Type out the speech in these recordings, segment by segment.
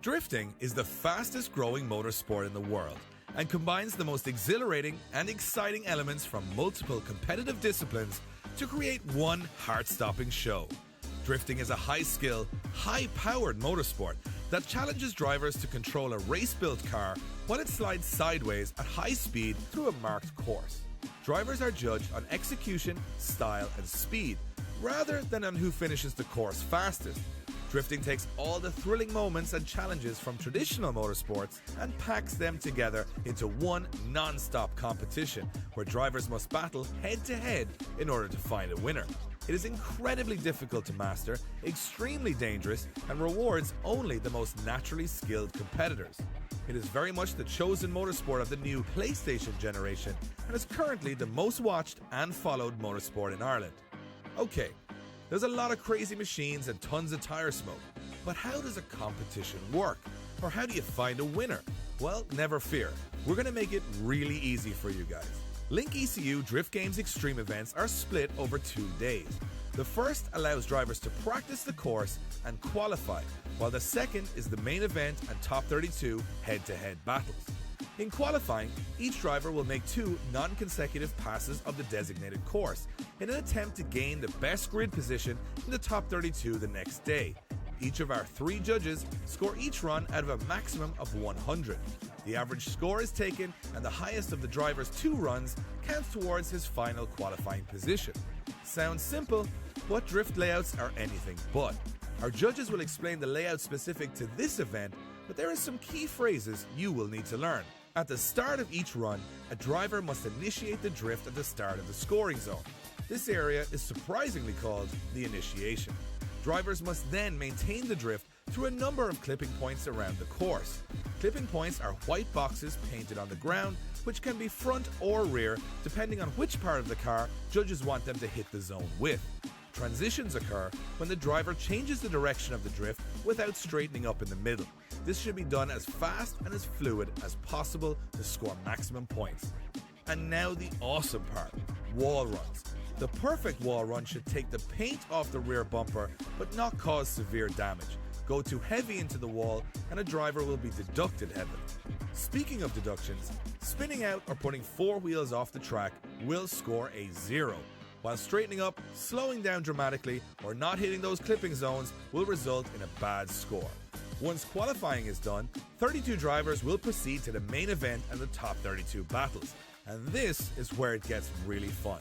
Drifting is the fastest growing motorsport in the world and combines the most exhilarating and exciting elements from multiple competitive disciplines to create one heart-stopping show. Drifting is a high-skill, high-powered motorsport that challenges drivers to control a race-built car while it slides sideways at high speed through a marked course. Drivers are judged on execution, style, and speed, rather than on who finishes the course fastest. Drifting takes all the thrilling moments and challenges from traditional motorsports and packs them together into one non-stop competition where drivers must battle head-to-head in order to find a winner. It is incredibly difficult to master, extremely dangerous, and rewards only the most naturally skilled competitors. It is very much the chosen motorsport of the new PlayStation generation and is currently the most watched and followed motorsport in Ireland. Okay, there's a lot of crazy machines and tons of tire smoke, but how does a competition work? Or how do you find a winner? Well, never fear. We're going to make it really easy for you guys. Link ECU Drift Games Extreme events are split over 2 days. The first allows drivers to practice the course and qualify, while the second is the main event and top 32 head-to-head battles. In qualifying, each driver will make 2 non-consecutive passes of the designated course in an attempt to gain the best grid position in the top 32 the next day. Each of our 3 judges score each run out of a maximum of 100. The average score is taken and the highest of the driver's 2 runs counts towards his final qualifying position. Sounds simple, but drift layouts are anything but. Our judges will explain the layout specific to this event, but there are some key phrases you will need to learn. At the start of each run, a driver must initiate the drift at the start of the scoring zone. This area is surprisingly called the initiation. Drivers must then maintain the drift through a number of clipping points around the course. Clipping points are white boxes painted on the ground, which can be front or rear depending on which part of the car judges want them to hit the zone with. Transitions occur when the driver changes the direction of the drift without straightening up in the middle. This should be done as fast and as fluid as possible to score maximum points. And now the awesome part, wall runs. The perfect wall run should take the paint off the rear bumper but not cause severe damage. Go too heavy into the wall and a driver will be deducted heavily. Speaking of deductions, spinning out or putting 4 wheels off the track will score a 0. While straightening up, slowing down dramatically, or not hitting those clipping zones will result in a bad score. Once qualifying is done, 32 drivers will proceed to the main event and the top 32 battles. And this is where it gets really fun.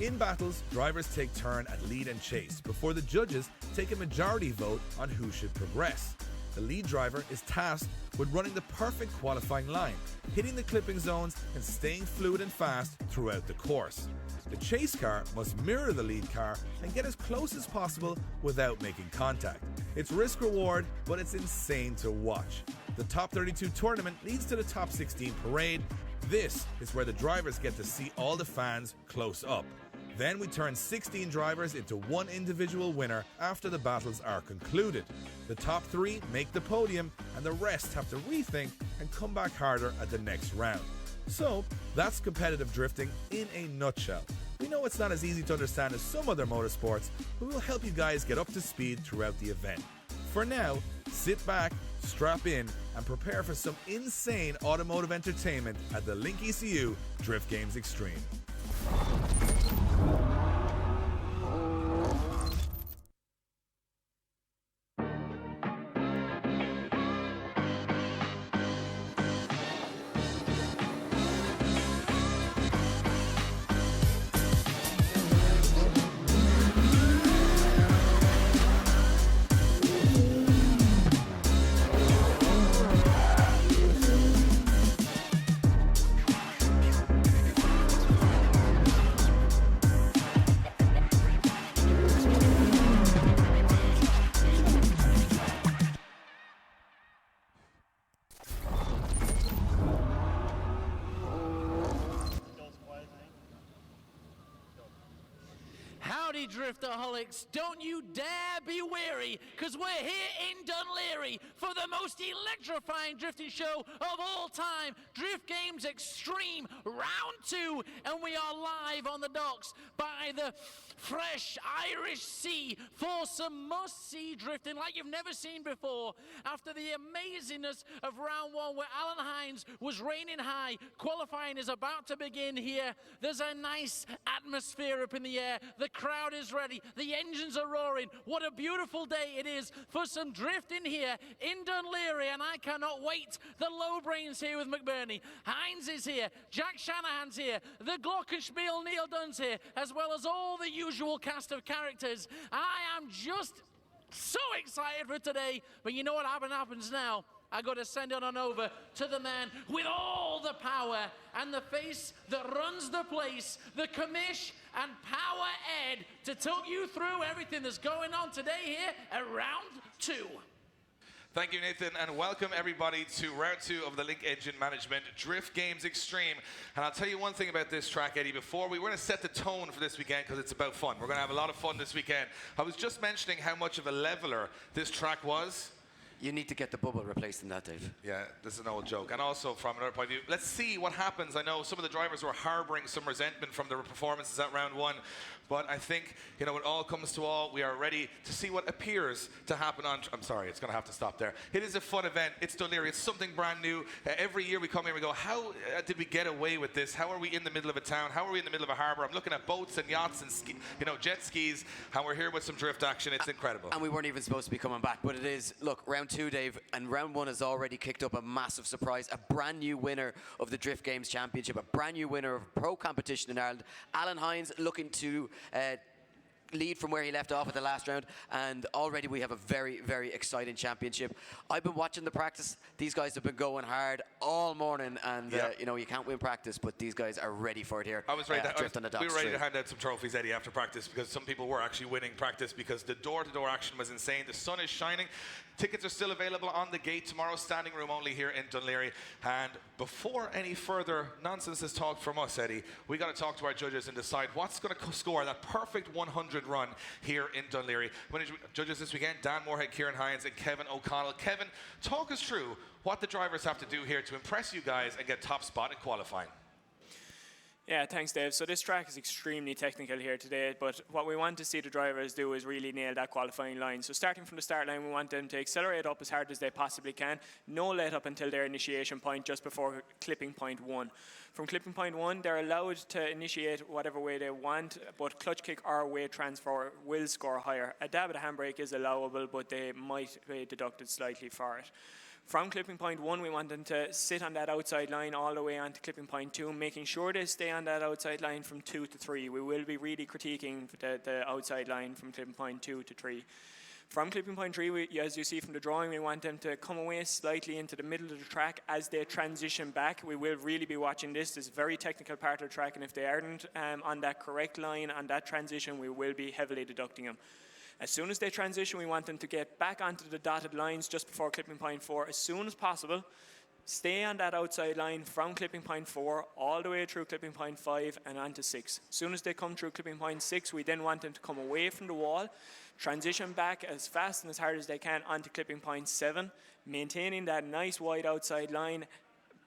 In battles, drivers take turn at lead and chase before the judges take a majority vote on who should progress. The lead driver is tasked with running the perfect qualifying line, hitting the clipping zones and staying fluid and fast throughout the course. The chase car must mirror the lead car and get as close as possible without making contact. It's risk reward, but it's insane to watch. The top 32 tournament leads to the top 16 parade. This is where the drivers get to see all the fans close up. Then we turn 16 drivers into one individual winner after the battles are concluded. The top 3 make the podium and the rest have to rethink and come back harder at the next round. So, that's competitive drifting in a nutshell. We know it's not as easy to understand as some other motorsports, but we'll help you guys get up to speed throughout the event. For now, sit back, strap in, and prepare for some insane automotive entertainment at the Link ECU Drift Games Extreme. Oi, Driftaholics, don't you dare be weary, because we're here in Dunleary for the most electrifying drifting show of all time, Drift Games Extreme Round 2, and we are live on the docks by the fresh Irish Sea for some must-see drifting like you've never seen before. After the amazingness of round 1 where Alan Hines was reigning high, qualifying is about to begin here. There's a nice atmosphere up in the air. The crowd is ready. The engines are roaring. What a beautiful day it is for some drifting here in Dunleary, and I cannot wait. The Lowbrain's here with McBurney. Hines is here. Jack Shanahan's here. The Glockenspiel Neil Dunn's here, as well as all the usual cast of characters. I am just so excited for today, but you know what happens now? I got to send it on over to the man with all the power and the face that runs the place, the commish and Power Ed, to talk you through everything that's going on today here at round 2. Thank you, Nathan, and welcome everybody to round 2 of the Link Engine Management Drift Games Extreme. And I'll tell you one thing about this track, Eddie, before we're going to set the tone for this weekend because it's about fun. We're going to have a lot of fun this weekend. I was just mentioning how much of a leveler this track was. You need to get the bubble replaced in that, Dave. Yeah, this is an old joke. And also, from another point of view, let's see what happens. I know some of the drivers were harboring some resentment from their performances at round 1, but I think, you know, it all comes to all. We are ready to see what appears to happen on... I'm sorry, it's going to have to stop there. It is a fun event. It's Dunleary. It's something brand new. Every year we come here and we go, how did we get away with this? How are we in the middle of a town? How are we in the middle of a harbour? I'm looking at boats and yachts and jet skis, and we're here with some drift action. It's incredible. And we weren't even supposed to be coming back, but it is. Look, round 2, Dave, and round 1 has already kicked up a massive surprise. A brand new winner of the Drift Games Championship, a brand new winner of pro competition in Ireland. Alan Hines looking to lead from where he left off at the last round, and already we have a very, very exciting championship. I've been watching the practice. These guys have been going hard all morning, and you know, you can't win practice, but these guys are ready for it here. I was ready. We were ready to to hand out some trophies, Eddie, after practice, because some people were actually winning practice because the door-to-door action was insane. The sun is shining. Tickets are still available on the gate tomorrow, standing room only here in Dunleary. And before any further nonsense is talked from us, Eddie, we got to talk to our judges and decide what's going to score that perfect 100 run here in Dunleary. Judges this weekend, Dan Moorhead, Kieran Hines, and Kevin O'Connell. Kevin, talk us through what the drivers have to do here to impress you guys and get top spot in qualifying. Yeah, thanks, Dave. So this track is extremely technical here today, but what we want to see the drivers do is really nail that qualifying line. So starting from the start line, we want them to accelerate up as hard as they possibly can. No let up until their initiation point just before clipping point 1. From clipping point 1, they're allowed to initiate whatever way they want, but clutch kick or weight transfer will score higher. A dab of the handbrake is allowable, but they might be deducted slightly for it. From clipping point 1, we want them to sit on that outside line all the way on to clipping point 2, making sure they stay on that outside line from 2 to 3. We will be really critiquing the outside line from clipping point 2 to 3. From clipping point 3, as you see from the drawing, we want them to come away slightly into the middle of the track as they transition back. We will really be watching this. It's a very technical part of the track, and if they aren't on that correct line, on that transition, we will be heavily deducting them. As soon as they transition, we want them to get back onto the dotted lines just before clipping point 4 as soon as possible. Stay on that outside line from clipping point 4 all the way through clipping point 5 and onto 6. As soon as they come through clipping point 6, we then want them to come away from the wall, transition back as fast and as hard as they can onto clipping point 7, maintaining that nice wide outside line,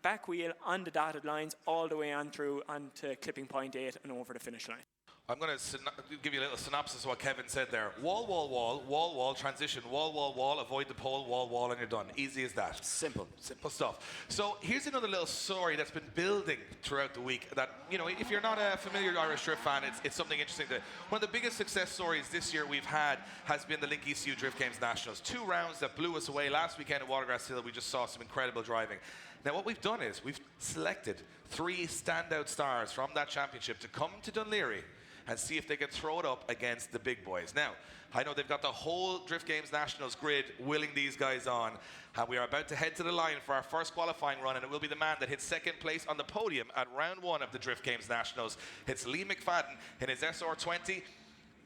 back wheel on the dotted lines all the way on through onto clipping point 8 and over the finish line. I'm going to give you a little synopsis of what Kevin said there. Wall, wall, wall, wall, wall, transition, wall, wall, wall, avoid the pole, wall, wall, and you're done. Easy as that. Simple. Simple stuff. So here's another little story that's been building throughout the week that, you know, if you're not a familiar Irish drift fan, it's something interesting. One of the biggest success stories this year we've had has been the Link ECU Drift Games Nationals. 2 rounds that blew us away. Last weekend at Watergrass Hill, we just saw some incredible driving. Now, what we've done is we've selected 3 standout stars from that championship to come to Dunleary and see if they can throw it up against the big boys. Now, I know they've got the whole Drift Games Nationals grid willing these guys on, and we are about to head to the line for our first qualifying run, and it will be the man that hits 2nd place on the podium at round 1 of the Drift Games Nationals. It's Lee McFadden in his SR20.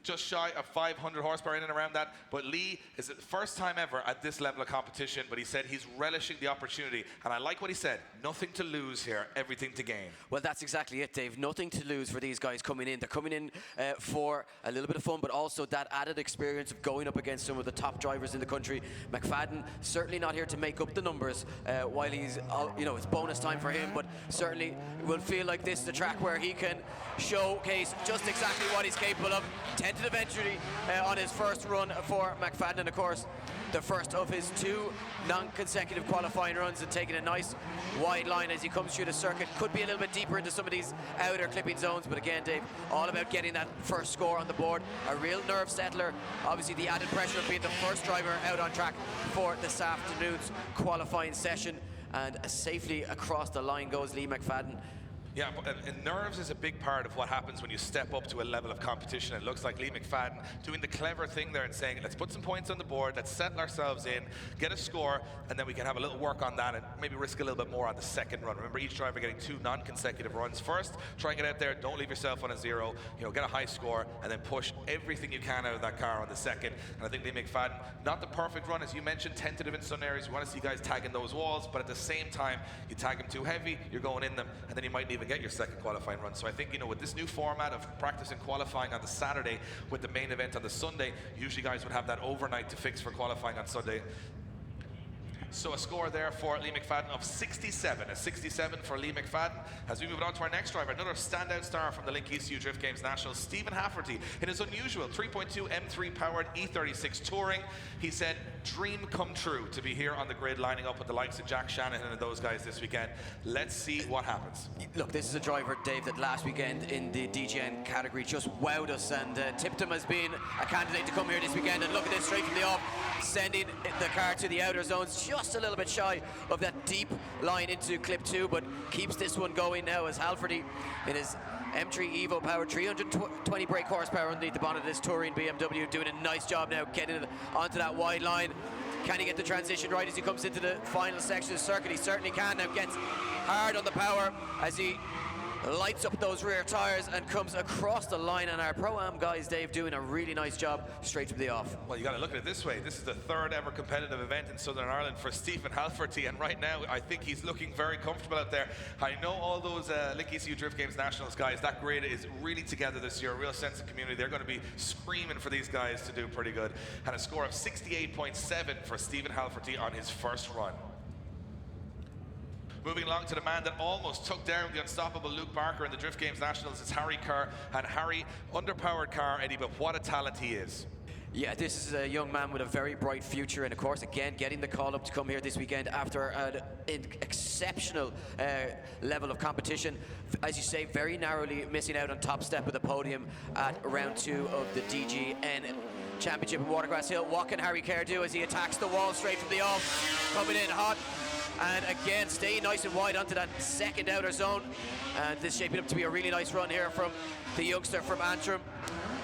just shy of 500 horsepower in and around that. But Lee is the first time ever at this level of competition, but he said he's relishing the opportunity. And I like what he said, nothing to lose here, everything to gain. Well, that's exactly it, Dave. Nothing to lose for these guys coming in. They're coming in for a little bit of fun, but also that added experience of going up against some of the top drivers in the country. McFadden certainly not here to make up the numbers while he's, it's bonus time for him, but certainly will feel like this is the track where he can showcase just exactly what he's capable of. Tentative entry on his first run for McFadden, and of course the first of his 2 non-consecutive qualifying runs, and taking a nice wide line as he comes through the circuit. Could be a little bit deeper into some of these outer clipping zones, but again, Dave, all about getting that first score on the board. A real nerve settler. Obviously the added pressure of being the first driver out on track for this afternoon's qualifying session, and safely across the line goes Lee McFadden. Yeah, and nerves is a big part of what happens when you step up to a level of competition. It looks like Lee McFadden doing the clever thing there and saying, let's put some points on the board, let's settle ourselves in, get a score, and then we can have a little work on that and maybe risk a little bit more on the second run. Remember, each driver getting 2 non-consecutive runs first. Try and get out there, don't leave yourself on a 0, get a high score, and then push everything you can out of that car on the second. And I think Lee McFadden, not the perfect run, as you mentioned, tentative in some areas. We want to see guys tagging those walls, but at the same time, you tag them too heavy, you're going in them, and then you might even get your second qualifying run. So I think, with this new format of practice and qualifying on the Saturday with the main event on the Sunday, usually guys would have that overnight to fix for qualifying on Sunday. So a score there for Lee McFadden of 67. A 67 for Lee McFadden. As we move on to our next driver, another standout star from the Link ECU Drift Games Nationals, Stephen Hafferty, in his unusual 3.2 M3 powered E36 Touring. He said, dream come true to be here on the grid, lining up with the likes of Jack Shanahan and those guys this weekend. Let's see what happens. Look, this is a driver, Dave, that last weekend in the DGN category just wowed us and tipped him as being a candidate to come here this weekend. And look at this, straight from the off, sending the car to the outer zones, just a little bit shy of that deep line into clip 2, but keeps this one going now as Halfordy in his M3 Evo powered 320 brake horsepower underneath the bonnet of this touring BMW, doing a nice job now getting it onto that wide line. Can he get the transition right as he comes into the final section of the circuit? He certainly can. Now gets hard on the power as he lights up those rear tires and comes across the line, and our Pro-Am guys, Dave, doing a really nice job straight from the off. Well, you got to look at it this way. This is the 3rd ever competitive event in Southern Ireland for Stephen Halforty, and right now I think he's looking very comfortable out there. I know all those Link ECU Drift Games Nationals guys, that grid is really together this year, a real sense of community. They're going to be screaming for these guys to do pretty good. And a score of 68.7 for Stephen Halforty on his first run. Moving along to the man that almost took down the unstoppable Luke Barker in the Drift Games Nationals, it's Harry Kerr. And Harry, underpowered car, Eddie, but what a talent he is. Yeah, this is a young man with a very bright future, and of course, again, getting the call up to come here this weekend after an exceptional level of competition. As you say, very narrowly missing out on top step of the podium at round 2 of the DGN Championship in Watergrass Hill. What can Harry Kerr do as he attacks the wall straight from the off, coming in hot? And again, staying nice and wide onto that second outer zone. And this shaping up to be a really nice run here from the youngster from Antrim.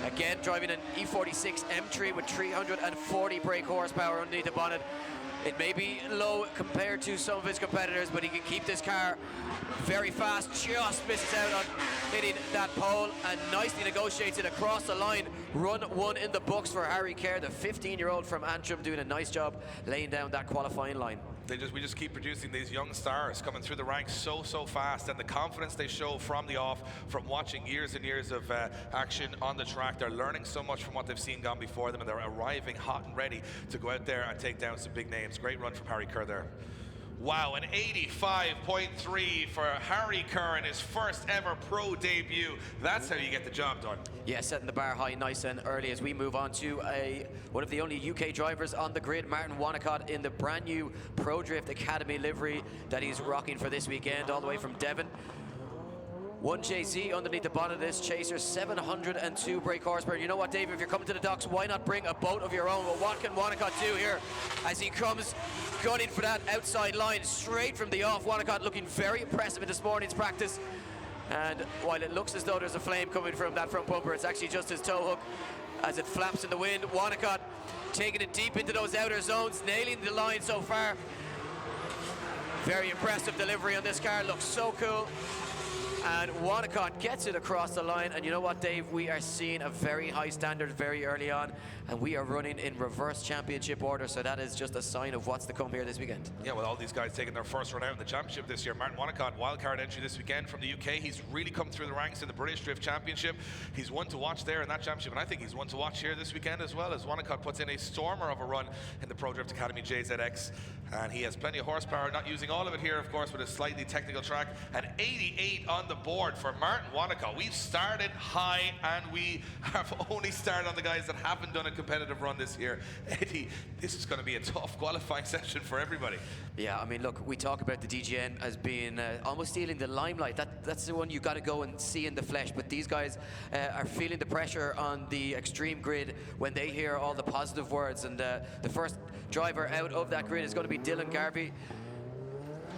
Again, driving an E46 M3 with 340 brake horsepower underneath the bonnet. It may be low compared to some of his competitors, but he can keep this car very fast. Just misses out on hitting that pole and nicely negotiates it across the line. Run 1 in the books for Harry Kerr, the 15-year-old from Antrim, doing a nice job laying down that qualifying line. We just keep producing these young stars coming through the ranks so fast, and the confidence they show from the off, from watching years and years of action on the track. They're learning so much from what they've seen gone before them, and they're arriving hot and ready to go out there and take down some big names. Great run from Harry Kerr there. Wow, an 85.3 for Harry Kerr in his first ever pro debut. That's how you get the job done. Yeah, setting the bar high nice and early as we move on to one of the only UK drivers on the grid, Martin Wanacott, in the brand new Pro Drift Academy livery that he's rocking for this weekend, all the way from Devon. 1JZ underneath the bonnet of this Chaser, 702 brake horsepower. You know what, Dave, if you're coming to the docks, why not bring a boat of your own? Well, what can Wanacott do here as he comes gunning for that outside line straight from the off? Wanacott looking very impressive in this morning's practice. And while it looks as though there's a flame coming from that front bumper, it's actually just his tow hook as it flaps in the wind. Wanacott taking it deep into those outer zones, nailing the line so far. Very impressive delivery on this car, looks so cool. And Wanacott gets it across the line. And you know what, Dave? We are seeing a very high standard very early on. And we are running in reverse championship order. So that is just a sign of what's to come here this weekend. Yeah, well, all these guys taking their first run out in the championship this year. Martin Wanacott, wildcard entry this weekend from the UK. He's really come through the ranks in the British Drift Championship. He's one to watch there in that championship. And I think he's one to watch here this weekend as well, as Wanacott puts in a stormer of a run in the Pro Drift Academy JZX. And he has plenty of horsepower, not using all of it here, of course, with a slightly technical track. And 88 on the board for Martin Wanacott. We've started high, and we have only started on the guys that haven't done a competitive run this year. Eddie, this is going to be a tough qualifying session for everybody. Yeah, I mean, look, we talk about the DGN as being almost stealing the limelight. That's the one you got to go and see in the flesh. But these guys are feeling the pressure on the extreme grid when they hear all the positive words. And the first driver out of that grid is going to be Dylan Garvey.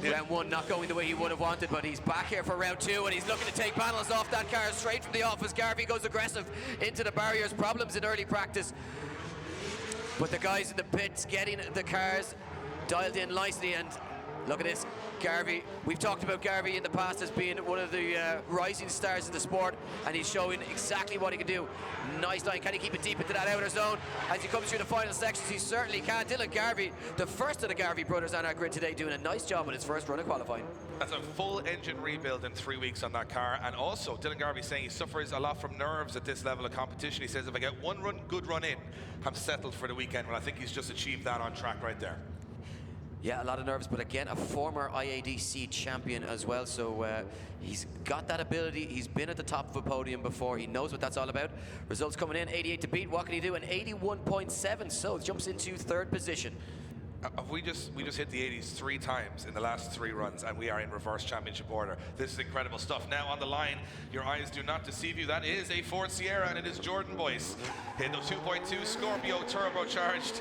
Yeah. Round one not going the way he would have wanted, but he's back here for round two, and he's looking to take panels off that car straight from the off as Garvey goes aggressive into the barriers. Problems in early practice, but the guys in the pits getting the cars dialed in nicely. And look at this, Garvey. We've talked about Garvey in the past as being one of the rising stars in the sport, and he's showing exactly what he can do. Nice line. Can he keep it deep into that outer zone as he comes through the final sections? He certainly can. Dylan Garvey, the first of the Garvey brothers on our grid today, doing a nice job on his first run of qualifying. That's a full engine rebuild in 3 weeks on that car. And also, Dylan Garvey saying he suffers a lot from nerves at this level of competition. He says, if I get one good run in, I'm settled for the weekend. Well, I think he's just achieved that on track right there. Yeah, a lot of nerves, but again, a former IADC champion as well, so he's got that ability. He's been at the top of a podium before. He knows what that's all about. Results coming in, 88 to beat. What can he do? An 81.7, so jumps into third position. We just hit the 80s 3 times in the last 3 runs, and we are in reverse championship order. This is incredible stuff. Now on the line, your eyes do not deceive you. That is a Ford Sierra, and it is Jordan Boyce in the 2.2 Scorpio turbocharged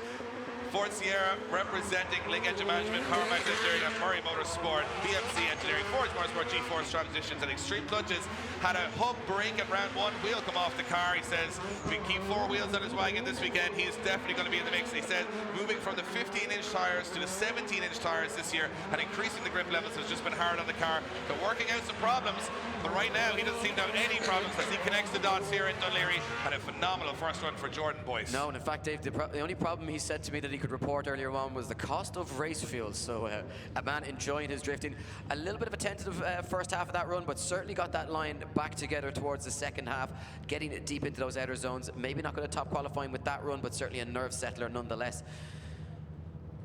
Ford Sierra, representing Link Engine Management, Power Max Engineering, and Murray Motorsport, BMC Engineering, Forge Motorsport, G-Force Transitions, and Extreme Clutches. Had a hub break at round 1, wheel come off the car. He says, we can keep 4 wheels on his wagon this weekend. He is definitely going to be in the mix. He said, moving from the 15-inch tires to the 17-inch tires this year and increasing the grip levels has just been hard on the car. They're working out some problems, but right now he doesn't seem to have any problems as he connects the dots here in Dunleary. Had a phenomenal first run for Jordan Boyce. No, and in fact, Dave, the only problem he said to me that he could report earlier on was the cost of race fuel. So a man enjoying his drifting. A little bit of a tentative first half of that run, but certainly got that line back together towards the second half, getting it deep into those outer zones. Maybe not going to top qualifying with that run, but certainly a nerve settler nonetheless.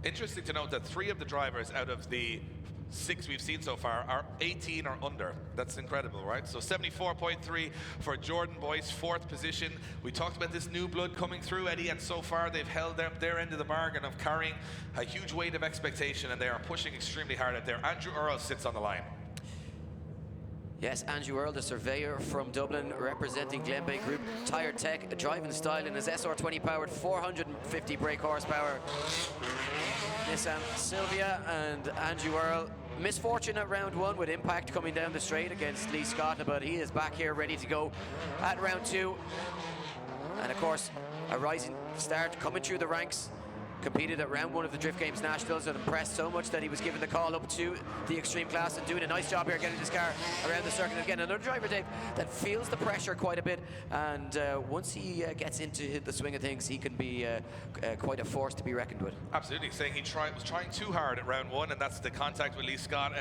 Interesting to note that 3 of the drivers out of the 6 we've seen so far are 18 or under. That's incredible, right? So 74.3 for Jordan Boyce, 4th position. We talked about this new blood coming through, Eddie, and so far they've held their end of the bargain of carrying a huge weight of expectation, and they are pushing extremely hard out there. Andrew Earl sits on the line. Yes, Andrew Earl, the surveyor from Dublin, representing Glenbeigh Group Tire Tech, a driving style in his SR20 powered 450 brake horsepower Nissan Silvia. And Andrew Earl, misfortune at round 1 with impact coming down the straight against Lee Scott, but he is back here ready to go at round 2. And of course, a rising start coming through the ranks. Competed at round 1 of the Drift Games Nationals and impressed so much that he was given the call up to the extreme class and doing a nice job here getting this car around the circuit. Again, another driver, Dave, that feels the pressure quite a bit, and once he gets into the swing of things, he can be quite a force to be reckoned with. Absolutely, saying he was trying too hard at round 1, and that's the contact with Lee Scott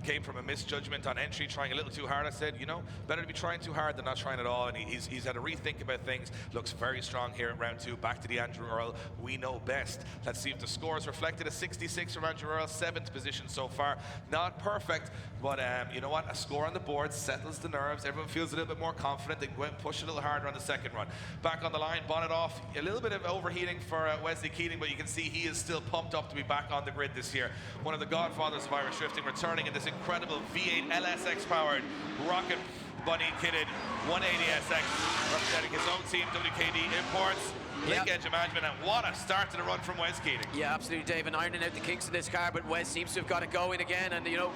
came from a misjudgment on entry, trying a little too hard. I said, you know, better to be trying too hard than not trying at all, and he's had a rethink about things. Looks very strong here at round 2. Back to the Andrew Earl, we know best. Let's see if the score is reflected. A 66 from Andrew Earl, 7th position so far. Not perfect, but you know what? A score on the board settles the nerves. Everyone feels a little bit more confident. They go and push a little harder on the second run. Back on the line, bonnet off. A little bit of overheating for Wesley Keating, but you can see he is still pumped up to be back on the grid this year. One of the godfathers of Irish drifting, returning in this incredible V8 LSX powered rocket bunny kitted 180SX, representing his own team, WKD Imports. Link Engine Management, and what a start to the run from Wes Keating. Yeah, absolutely, Dave, and ironing out the kinks in this car, but Wes seems to have got it going again, and you know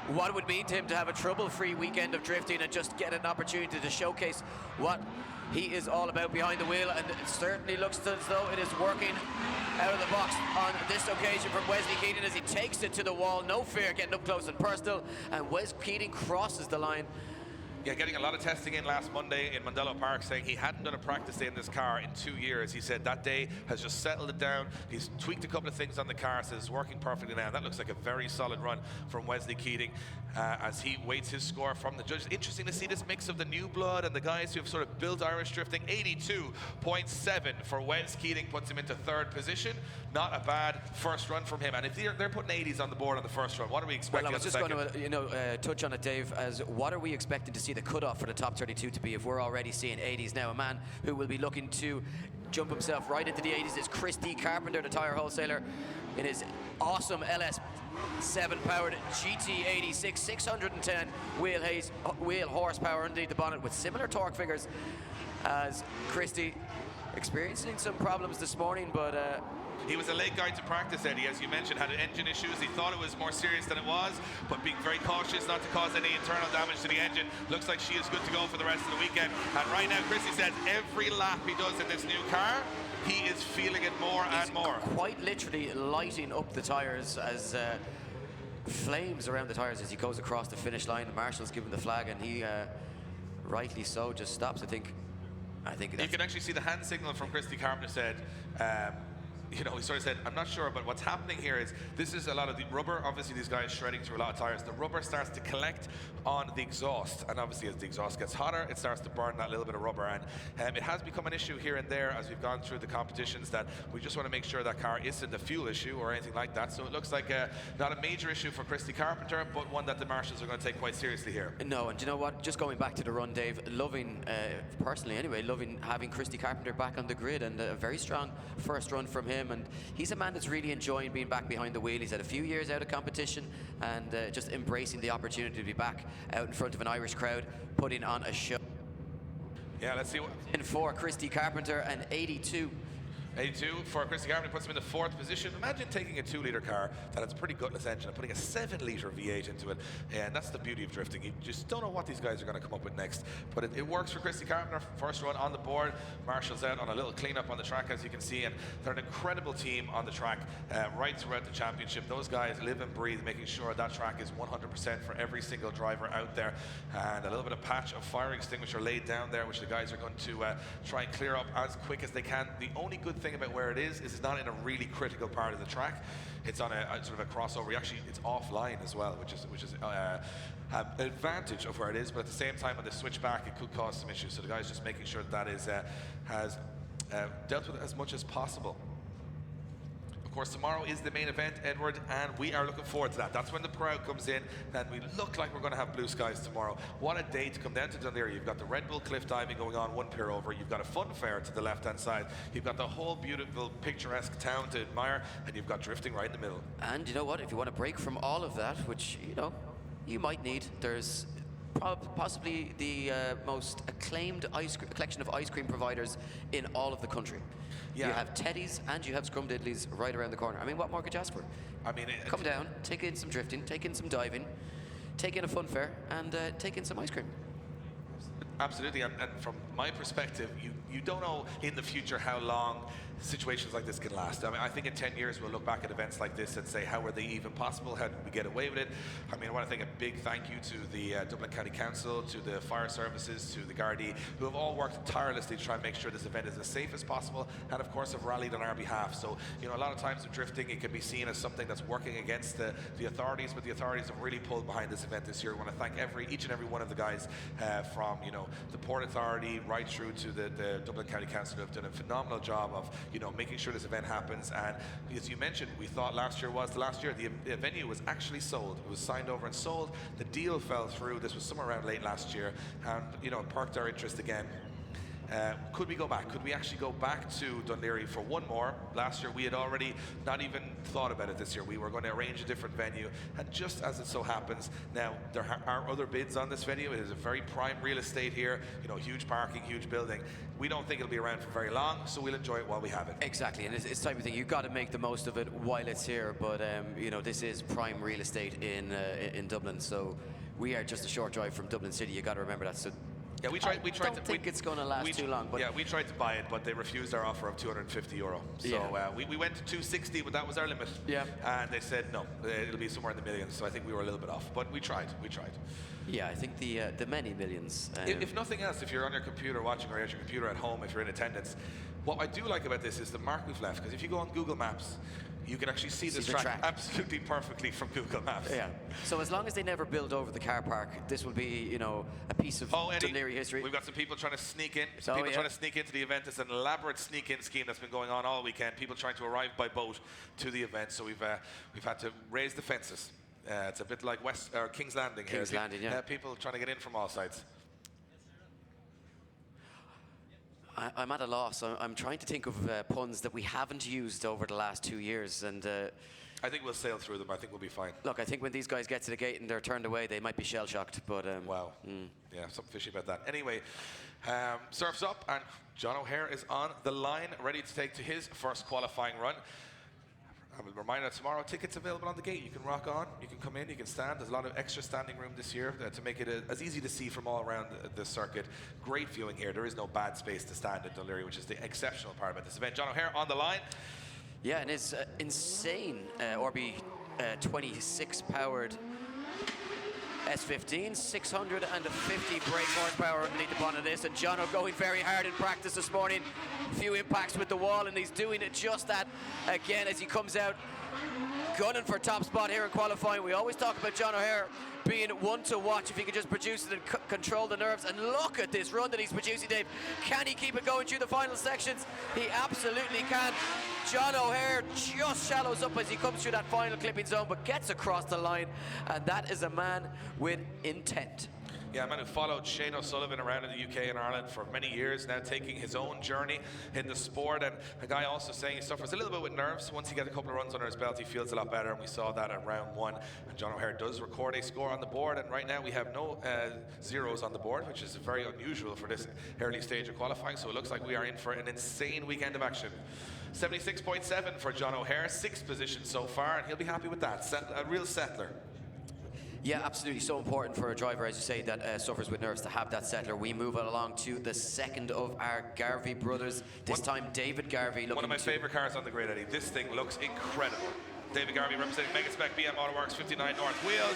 what it would mean to him to have a trouble-free weekend of drifting and just get an opportunity to showcase what he is all about behind the wheel, and it certainly looks as though it is working out of the box on this occasion from Wesley Keating as he takes it to the wall. No fear, getting up close and personal, and Wes Keating crosses the line. Yeah, getting a lot of testing in last Monday in Mondello Park, saying he hadn't done a practice day in this car in 2 years. He said that day has just settled it down. He's tweaked a couple of things on the car, says it's working perfectly now. That looks like a very solid run from Wesley Keating as he waits his score from the judges. Interesting to see this mix of the new blood and the guys who have sort of built Irish drifting. 82.7 for Wes Keating puts him into 3rd position. Not a bad first run from him. And if they're putting 80s on the board on the first run, what are we expecting? Well, I was just going to touch on it, Dave, as what are we expecting to see the cutoff for the top 32 to be if we're already seeing 80s now? A man who will be looking to jump himself right into the 80s is Christy Carpenter, the tyre wholesaler, in his awesome LS7 powered GT86, 610 wheel horsepower underneath the bonnet with similar torque figures as Christy, experiencing some problems this morning, but he was a late guy to practice, Eddie, as you mentioned, had engine issues. He thought it was more serious than it was, but being very cautious not to cause any internal damage to the engine. Looks like she is good to go for the rest of the weekend. And right now, Christy says every lap he does in this new car, he is feeling it more and more. Quite literally lighting up the tyres as flames around the tyres as he goes across the finish line. The marshal's given the flag, and he, rightly so, just stops. I think you can actually see the hand signal from Christy Carpenter said, you know, he sort of said, I'm not sure, but what's happening here is this is a lot of the rubber. Obviously, these guys shredding through a lot of tires. The rubber starts to collect on the exhaust, and obviously, as the exhaust gets hotter, it starts to burn that little bit of rubber. And it has become an issue here and there as we've gone through the competitions that we just want to make sure that car isn't a fuel issue or anything like that. So it looks like not a major issue for Christy Carpenter, but one that the marshals are going to take quite seriously here. No, and you know what? Just going back to the run, Dave, loving, personally anyway, loving having Christy Carpenter back on the grid, and a very strong first run from him. And he's a man that's really enjoying being back behind the wheel. He's had a few years out of competition and just embracing the opportunity to be back out in front of an Irish crowd, putting on a show. Yeah, let's see what. In for Christy Carpenter, and 82. 82 for Christy Carpenter puts him in the 4th position. Imagine taking a 2-litre car that has a pretty gutless engine and putting a 7-litre V8 into it. And that's the beauty of drifting. You just don't know what these guys are going to come up with next. But it works for Christy Carpenter. First run on the board. Marshall's out on a little cleanup on the track, as you can see. And they're an incredible team on the track right throughout the championship. Those guys live and breathe making sure that track is 100% for every single driver out there. And a little bit of patch of fire extinguisher laid down there, which the guys are going to try and clear up as quick as they can. The only good thing about where it is it's not in a really critical part of the track. It's on a sort of a crossover. Actually, it's offline as well, which is an advantage of where it is. But at the same time, on the switchback, it could cause some issues. So the guys just making sure that is has dealt with it as much as possible. Of course, tomorrow is the main event, Edward, and we are looking forward to that. That's when the crowd comes in, and we look like we're going to have blue skies tomorrow. What a day to come down to Dún Laoghaire. You've got the Red Bull cliff diving going on one pier over. You've got a fun fair to the left-hand side. You've got the whole beautiful, picturesque town to admire, and you've got drifting right in the middle. And you know what? If you want to break from all of that, which, you know, you might need, there's possibly the most acclaimed collection of ice cream providers in all of the country. Yeah. You have Teddy's and you have Scrumdiddly's right around the corner. I mean, what more could you ask for? I mean, come down, take in some drifting, take in some diving, take in a fun fair, and take in some ice cream. Absolutely, and from my perspective, you don't know in the future how long situations like this can last. I mean, I think in 10 years we'll look back at events like this and say, how were they even possible? How did we get away with it? I mean, I want to thank a big thank you to the Dublin County Council, to the fire services, to the Gardaí, who have all worked tirelessly to try and make sure this event is as safe as possible, and of course have rallied on our behalf. So, you know, a lot of times with drifting, it can be seen as something that's working against the authorities, but the authorities have really pulled behind this event this year. I want to thank each and every one of the guys from, you know, the Port Authority right through to the Dublin County Council, who have done a phenomenal job of, you know, making sure this event happens. And as you mentioned, we thought last year was the last year. The venue was actually sold. It was signed over and sold. The deal fell through. This was somewhere around late last year, and, you know, it perked our interest again. Could we go back? Could we actually go back to Dún Laoghaire for one more? Last year we had already not even thought about it this year. We were going to arrange a different venue, and just as it so happens, now there are other bids on this venue. It is a very prime real estate here, you know, huge parking, huge building. We don't think it'll be around for very long, so we'll enjoy it while we have it. Exactly, and it's the type of thing you've got to make the most of it while it's here, but you know, this is prime real estate in Dublin, so we are just a short drive from Dublin City. You got to remember that. So Yeah, we tried. I don't think it's going to last too long. But yeah, we tried to buy it, but they refused our offer of €250. So we went to 260, but that was our limit. Yeah. And they said no, it'll be somewhere in the millions. So I think we were a little bit off, but we tried. Yeah, I think the many millions. If nothing else, if you're on your computer watching or at your computer at home, if you're in attendance, what I do like about this is the mark we've left. Because if you go on Google Maps, you can actually see this track absolutely perfectly from Google Maps. Yeah. So as long as they never build over the car park, this will be, you know, a piece of Dunleary history. We've got some people trying to sneak in. Trying to sneak into the event. It's an elaborate sneak-in scheme that's been going on all weekend. People trying to arrive by boat to the event. So we've had to raise the fences. It's a bit like King's Landing here. King's Landing, yeah. People trying to get in from all sides. I'm at a loss. I'm trying to think of puns that we haven't used over the last 2 years, and I think we'll sail through them. I think we'll be fine. Look, I think when these guys get to the gate and they're turned away, they might be shell-shocked. But wow, yeah, something fishy about that. Anyway, surf's up, and John O'Hare is on the line, ready to take to his first qualifying run. I'm a reminder, tomorrow tickets available on the gate. You can rock on, you can come in, you can stand. There's a lot of extra standing room this year to make it as easy to see from all around the circuit. Great viewing here. There is no bad space to stand in Dunleary, which is the exceptional part about this event. John O'Hare on the line. Yeah, and his insane RB26 powered S15, 650 brake horsepower underneath the bonnet of this, and Jono going very hard in practice this morning. A few impacts with the wall, and he's doing it just that again as he comes out gunning for top spot here in qualifying. We always talk about John O'Hare being one to watch if he can just produce it and control the nerves. And look at this run that he's producing, Dave. Can he keep it going through the final sections? He absolutely can. John O'Hare just shallows up as he comes through that final clipping zone, but gets across the line, and that is a man with intent. Yeah, a man who followed Shane O'Sullivan around in the UK and Ireland for many years, now taking his own journey in the sport. And a guy also saying he suffers a little bit with nerves. Once he gets a couple of runs under his belt, he feels a lot better, and we saw that at round one. And John O'Hare does record a score on the board, and right now we have no zeros on the board, which is very unusual for this early stage of qualifying. So it looks like we are in for an insane weekend of action. 76.7 for John O'Hare, 6th position so far, and he'll be happy with that. A real settler. Yeah, absolutely. So important for a driver, as you say, that suffers with nerves to have that settler. We move it along to the second of our Garvey brothers. This time, David Garvey. One of my favourite cars on the grid, Eddie. This thing looks incredible. David Garvey representing Megaspec BM Autoworks 59 North wheels.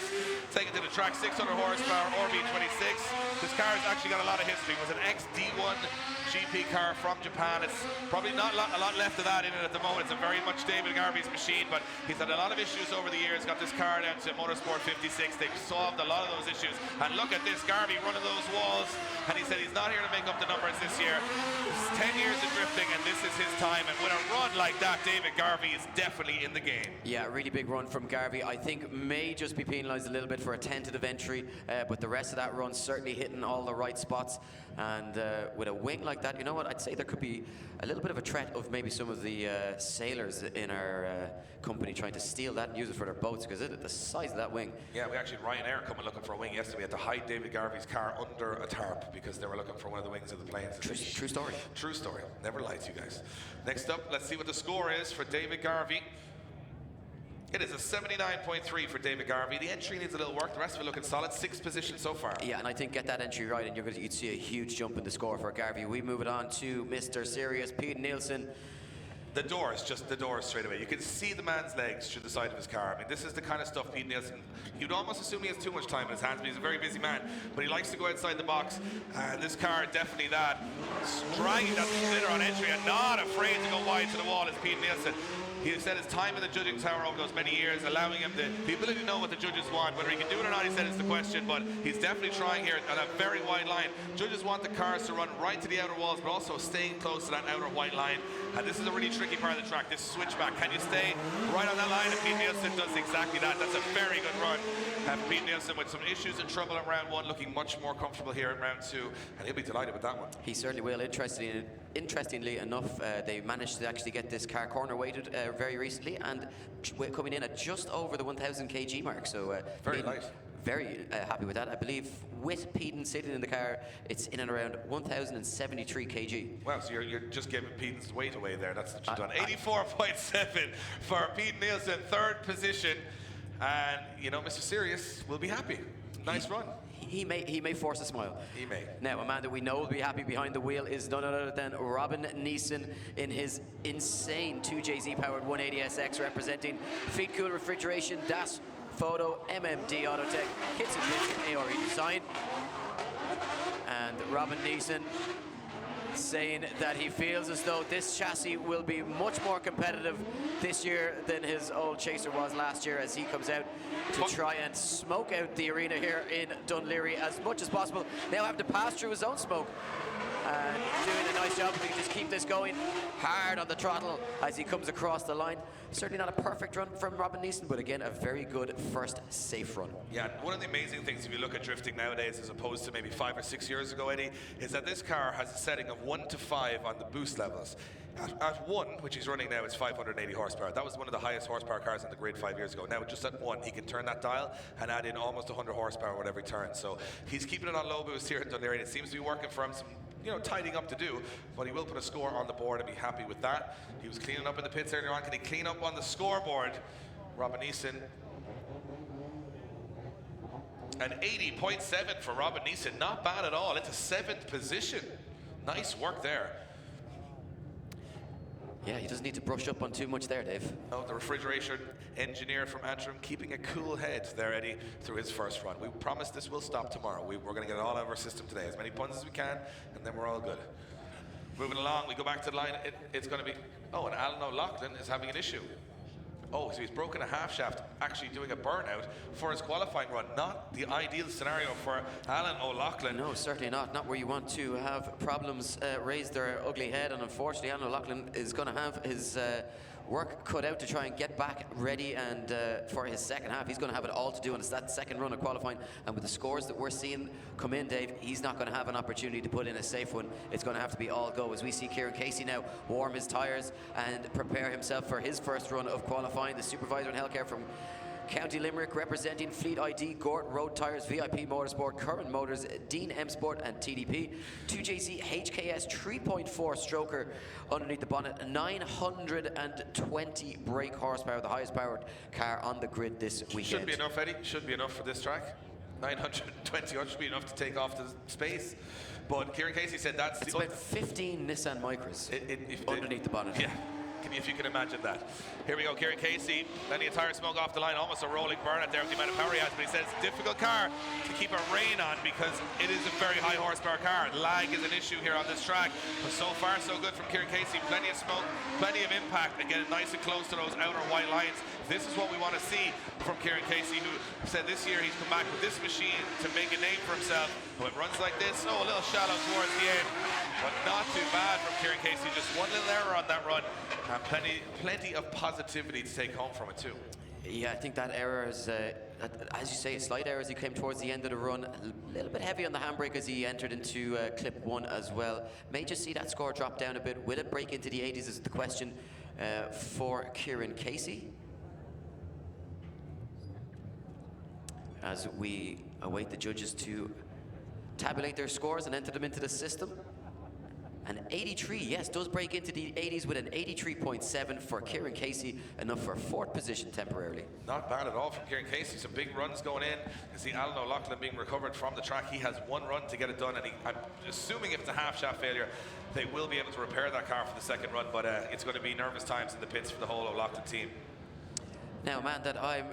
Taken to the track, 600 horsepower, RB26. This car has actually got a lot of history. It was an ex-D1 GP car from Japan. It's probably not a lot left of that in it at the moment. It's a very much David Garvey's machine, but he's had a lot of issues over the years. Got this car down to Motorsport 56. They've solved a lot of those issues. And look at this Garvey running those walls. And he said he's not here to make up the numbers this year. It's 10 years of drifting, and this is his time. And with a run like that, David Garvey is definitely in the game. Yeah, really big run from Garvey. I think may just be penalised a little bit for a tentative entry, but the rest of that run certainly hitting all the right spots. And with a wing like that, you know what, I'd say there could be a little bit of a threat of maybe some of the sailors in our company trying to steal that and use it for their boats, because the size of that wing. Yeah, we actually had Ryanair coming looking for a wing yesterday. We had to hide David Garvey's car under a tarp because they were looking for one of the wings of the planes. True story. True story. Never lied to you guys. Next up, let's see what the score is for David Garvey. It is a 79.3 for David Garvey. The entry needs a little work. The rest of it looking solid. 6th position so far. Yeah, and I think get that entry right, and you'd see a huge jump in the score for Garvey. We move it on to Mr. Serious, Pete Nielsen. The doors straight away. You can see the man's legs through the side of his car. I mean, this is the kind of stuff Pete Nielsen, you'd almost assume he has too much time in his hands, but he's a very busy man. But he likes to go outside the box, and this car, definitely that. Dragging that splitter on entry and not afraid to go wide to the wall is Pete Nielsen. He said his time in the judging tower over those many years, allowing him the ability to know what the judges want. Whether he can do it or not, he said, is the question, but he's definitely trying here on a very wide line. Judges want the cars to run right to the outer walls, but also staying close to that outer white line. And this is a really tricky part of the track, this switchback. Can you stay right on that line? And Pete Nielsen does exactly that. That's a very good run. Pete Nielsen with some issues and trouble in round one, looking much more comfortable here in round two, and he'll be delighted with that one. He certainly will. Interestingly enough, they managed to actually get this car corner weighted very recently, and coming in at just over the 1,000 kg mark. So very light. Very happy with that. I believe with Peden sitting in the car, it's in and around 1,073 kg. Wow, so you're just giving Peden's weight away there. That's what you've done. 84.7 for Pete Nielsen, 3rd position. And, you know, Mr. Serious will be happy. Nice run. He may force a smile. He may. Now, a man that we know will be happy behind the wheel is none other than Robin Neeson in his insane 2JZ powered 180SX, representing Feed Cool Refrigeration, Das Photo, MMD Autotech, Kits and Bits, ARE Design. And Robin Neeson saying that he feels as though this chassis will be much more competitive this year than his old chaser was last year, as he comes out to try and smoke out the arena here in Dunleary as much as possible. Now having to pass through his own smoke. Doing a nice job. If he can just keep this going hard on the throttle as he comes across the line. Certainly not a perfect run from Robin Neeson, but again, a very good first safe run. Yeah, one of the amazing things if you look at drifting nowadays as opposed to maybe 5 or 6 years ago, Eddie, is that this car has a setting of 1 to 5 on the boost levels. At 1, which he's running now, is 580 horsepower. That was one of the highest horsepower cars on the grid 5 years ago. Now, just at 1, he can turn that dial and add in almost 100 horsepower with every turn. So he's keeping it on low boost here in Dunleary, and it seems to be working for him. Some, tidying up to do, but he will put a score on the board and be happy with that. He was cleaning up in the pits earlier on. Can he clean up on the scoreboard? Robin Neeson. An 80.7 for Robin Neeson. Not bad at all. Into 7th position. Nice work there. Yeah, he doesn't need to brush up on too much there, Dave. Oh, the refrigeration engineer from Antrim keeping a cool head there, Eddie, through his first run. We promise this will stop tomorrow. We're going to get it all out of our system today. As many puns as we can, and then we're all good. Moving along, we go back to the line. It's going to be... Oh, and Alan O'Loughlin is having an issue. Oh, so he's broken a half shaft, actually doing a burnout for his qualifying run. Not the ideal scenario for Alan O'Loughlin. No, certainly not. Not where you want to have problems raise their ugly head. And unfortunately, Alan O'Loughlin is going to have his work cut out to try and get back ready. And for his second half, he's going to have it all to do. And it's that second run of qualifying. And with the scores that we're seeing come in, Dave, he's not going to have an opportunity to put in a safe one. It's going to have to be all go. As we see Kieran Casey now warm his tyres and prepare himself for his first run of qualifying. The supervisor in Laoghaire from County Limerick, representing Fleet ID, Gort Road Tyres, VIP Motorsport, Curran Motors, Dean M Sport and TDP. 2JZ HKS 3.4 stroker underneath the bonnet, 920 brake horsepower, the highest powered car on the grid this weekend. Should be enough, Eddie. Should be enough for this track. 920 should be enough to take off the space. But Kieran Casey said that's... It's about 15 Nissan Micras underneath the bonnet. Yeah. If you can imagine that. Here we go, Kieran Casey, plenty of tire smoke off the line, almost a rolling burnout there with the amount of power he has, but he says difficult car to keep a rein on because it is a very high horsepower car. Lag is an issue here on this track, but so far so good from Kieran Casey. Plenty of smoke, plenty of impact, again nice and close to those outer white lines. This is what we want to see from Kieran Casey, who said this year he's come back with this machine to make a name for himself. When it runs like this, a little shallow towards the end, but not too bad from Kieran Casey. Just one little error on that run, and plenty of positivity to take home from it too. Yeah, I think that error is, as you say, a slight error as he came towards the end of the run. A little bit heavy on the handbrake as he entered into clip 1 as well. May just see that score drop down a bit. Will it break into the 80s is the question for Kieran Casey. As we await the judges to tabulate their scores and enter them into the system. An 83, yes, does break into the 80s with an 83.7 for Kieran Casey, enough for 4th position temporarily. Not bad at all from Kieran Casey. Some big runs going in. You see Alan O'Loughlin being recovered from the track. He has one run to get it done, and I'm assuming if it's a half shaft failure, they will be able to repair that car for the second run, but it's going to be nervous times in the pits for the whole O'Loughlin team. Now, man, that I'm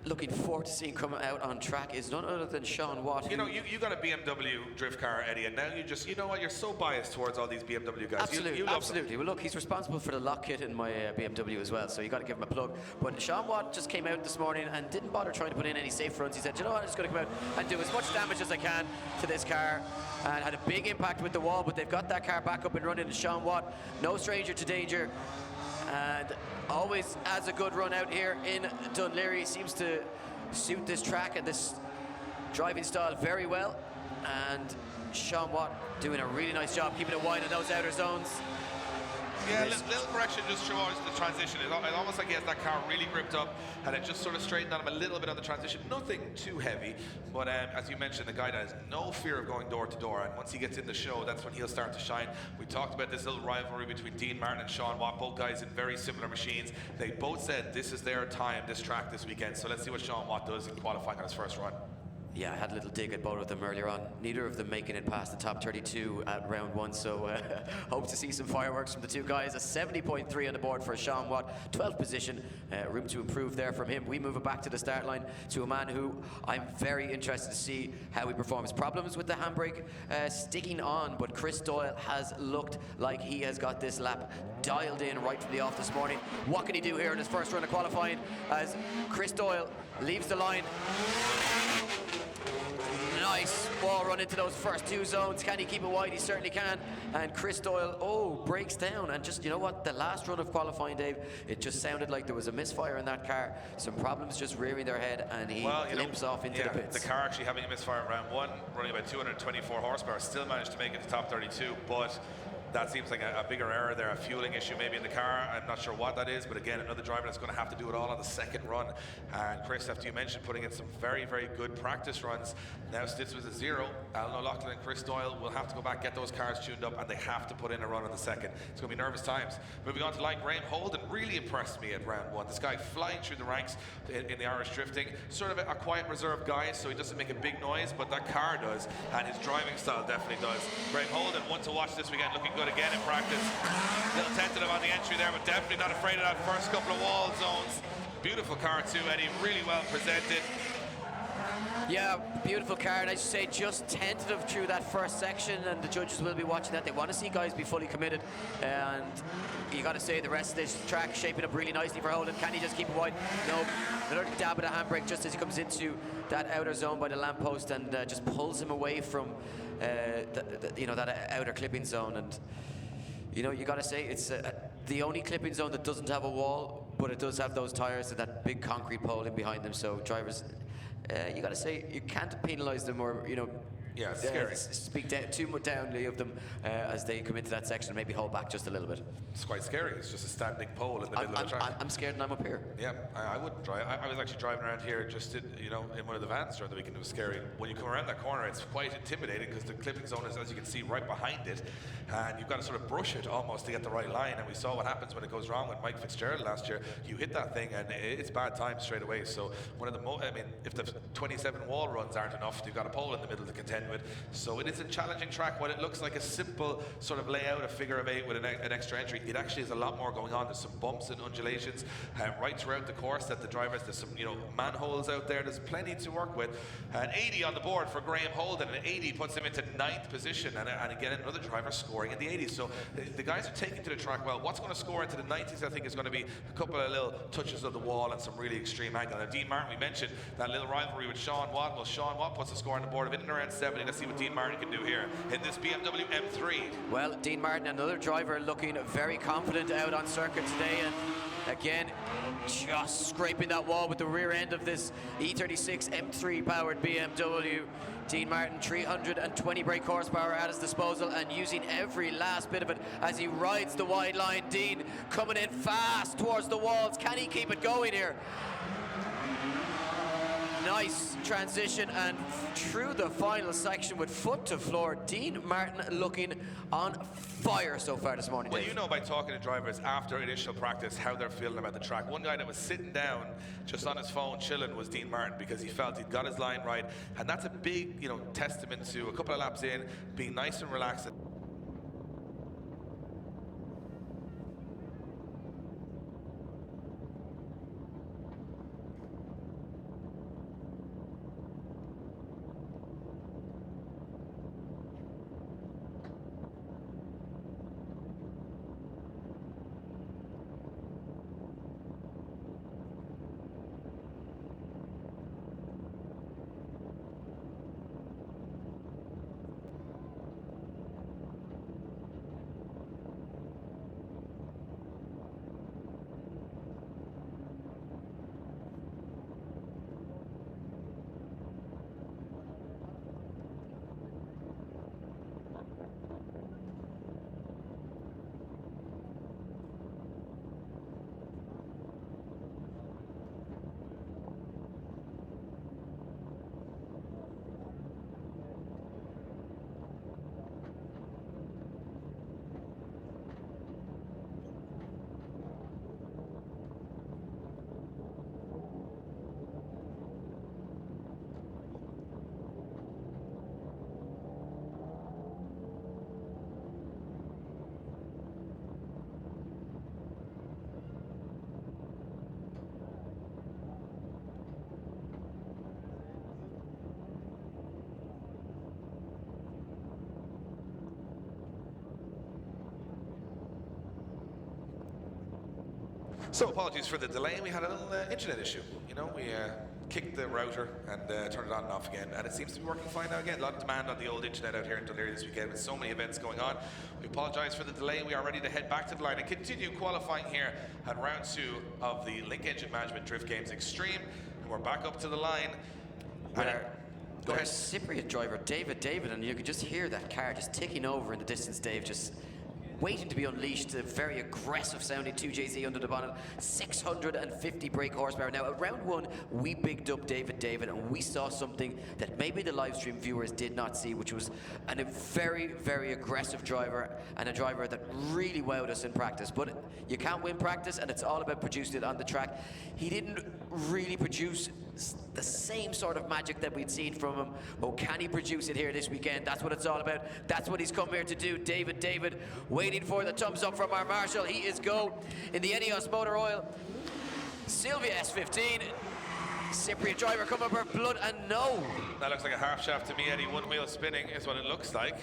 looking forward to seeing come out on track is none other than Sean Watt. You know, you got a BMW drift car, Eddie, and now you know what, you're so biased towards all these BMW guys. Absolutely, absolutely. Well, look, he's responsible for the lock kit in my BMW as well, so you got to give him a plug. But Sean Watt just came out this morning and didn't bother trying to put in any safe runs. He said, you know what, I'm just going to come out and do as much damage as I can to this car, and had a big impact with the wall, but they've got that car back up and running. And Sean Watt, no stranger to danger, and always has a good run out here in Dunleary. Seems to suit this track and this driving style very well, and Sean Watt doing a really nice job keeping it wide in those outer zones. Yeah, little correction just towards the transition. It's almost like he has that car really gripped up, and it just sort of straightened on him a little bit on the transition. Nothing too heavy, but as you mentioned, the guy that has no fear of going door to door, and once he gets in the show, that's when he'll start to shine. We talked about this little rivalry between Dean Martin and Sean Watt, both guys in very similar machines. They both said this is their time, this track this weekend, so let's see what Sean Watt does in qualifying on his first run. Yeah, I had a little dig at both of them earlier on. Neither of them making it past the top 32 at round one, so hope to see some fireworks from the two guys. A 70.3 on the board for Sean Watt, 12th position. Room to improve there from him. We move it back to the start line to a man who I'm very interested to see how he performs. Problems with the handbrake sticking on, but Chris Doyle has looked like he has got this lap dialed in right from the off this morning. What can he do here in his first run of qualifying as Chris Doyle leaves the line? Nice ball run into those first two zones. Can he keep it wide? He certainly can. And Chris Doyle, breaks down. And just, you know what? The last run of qualifying, Dave, it just sounded like there was a misfire in that car. Some problems just rearing their head, and he limps off into the pits. The car actually having a misfire in round one, running about 224 horsepower, still managed to make it to top 32, but that seems like a bigger error there, a fueling issue maybe in the car. I'm not sure what that is, but again, another driver that's going to have to do it all on the second run. And Chris, after you mentioned putting in some very, very good practice runs, now this was a 0. Alan O'Loughlin and Chris Doyle will have to go back, get those cars tuned up, and they have to put in a run on the second. It's going to be nervous times. Moving on to line, Graham Holden really impressed me at round one. This guy flying through the ranks in the Irish drifting, sort of a quiet, reserved guy, so he doesn't make a big noise, but that car does, and his driving style definitely does. Graham Holden, one to watch this weekend, looking good again in practice. A little tentative on the entry there, but definitely not afraid of that first couple of wall zones. Beautiful car too, Eddie, really well presented. Yeah, beautiful car, and as you say, just tentative through that first section, and the judges will be watching that. They want to see guys be fully committed, and you got to say the rest of this track shaping up really nicely for Holden. Can he just keep it wide? No, another dab of the handbrake just as he comes into that outer zone by the lamppost, and just pulls him away from that outer clipping zone. And you got to say it's the only clipping zone that doesn't have a wall, but it does have those tires and that big concrete pole in behind them. So drivers, you got to say, you can't penalise them or yeah, it's scary. Speak too much downly of them as they come into that section and maybe hold back just a little bit. It's quite scary. It's just a standing pole in the middle of the track. I'm scared and I'm up here. Yeah, I wouldn't drive. I was actually driving around here just in one of the vans during the weekend. It was scary. When you come around that corner, it's quite intimidating because the clipping zone is, as you can see, right behind it, and you've got to sort of brush it almost to get the right line. And we saw what happens when it goes wrong with Mike Fitzgerald last year. You hit that thing and it's bad times straight away. So if the 27 wall runs aren't enough, you've got a pole in the middle to contend with. So it is a challenging track. While it looks like a simple sort of layout, a figure of 8 with an extra entry, it actually has a lot more going on. There's some bumps and undulations right throughout the course that the drivers, there's some manholes out there. There's plenty to work with. An 80 on the board for Graham Holden, and an 80 puts him into 9th position, and again another driver scoring in the 80s. So the guys are taking to the track well. What's going to score into the 90s, I think, is going to be a couple of little touches of the wall and some really extreme angle. And Dean Martin, we mentioned that little rivalry with Sean Watt. Well, Sean Watt puts a score on the board of in and around 70. Let's see what Dean Martin can do here in this BMW M3. Well, Dean Martin, another driver looking very confident out on circuit today, and again just scraping that wall with the rear end of this E36 M3 powered BMW. Dean Martin, 320 brake horsepower at his disposal, and using every last bit of it as he rides the wide line. Dean coming in fast towards the walls. Can he keep it going here? Nice transition, and through the final section with foot to floor. Dean Martin looking on fire so far this morning. Well, Dave. by talking to drivers after initial practice how they're feeling about the track. One guy that was sitting down just on his phone chilling was Dean Martin, because he felt he'd got his line right, and that's a big testament to a couple of laps in being nice and relaxed. So apologies for the delay. We had a little internet issue. You know, we kicked the router and turned it on and off again, and it seems to be working fine now again. A lot of demand on the old internet out here in Dunleary this weekend with so many events going on. We apologise for the delay. We are ready to head back to the line and continue qualifying here at round 2 of the Link Engine Management Drift Games Extreme. And we're back up to the line. Go ahead. Cypriot driver David, and you could just hear that car just ticking over in the distance, Dave, just waiting to be unleashed. A very aggressive sounding 2JZ under the bonnet, 650 brake horsepower. Now at round 1 we bigged up David, and we saw something that maybe the live stream viewers did not see, which was a very aggressive driver, and a driver that really wowed us in practice. But you can't win practice, and it's all about producing it on the track. He didn't really produce the same sort of magic that we'd seen from him, but can he produce it here this weekend? That's what it's all about. That's what he's come here to do. David waiting for the thumbs up from our marshal. He is go in the Enios motor oil. Sylvia S15. Cypriot driver coming for blood, and no. That looks like a half shaft to me, Eddie. One wheel spinning is what it looks like.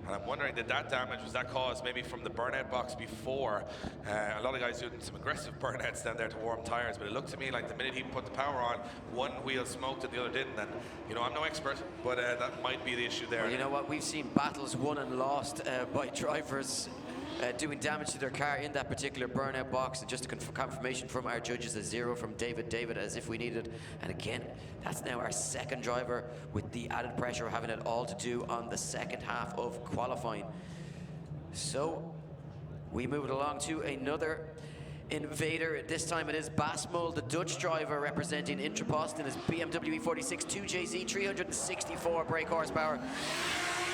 And I'm wondering, did that damage, was that caused maybe from the burnout box before? A lot of guys doing some aggressive burnouts down there to warm tires, but it looked to me like the minute he put the power on, one wheel smoked and the other didn't. And, you know, I'm no expert, but that might be the issue there. Well, you know what? We've seen battles won and lost by drivers doing damage to their car in that particular burnout box, and just a confirmation from our judges, a 0 from David, as if we needed. And again, that's now our second driver with the added pressure of having it all to do on the second half of qualifying. So we move it along to another invader. This time it is Basmol, the Dutch driver representing Intrapost in his BMW E46 2JZ, 364 brake horsepower.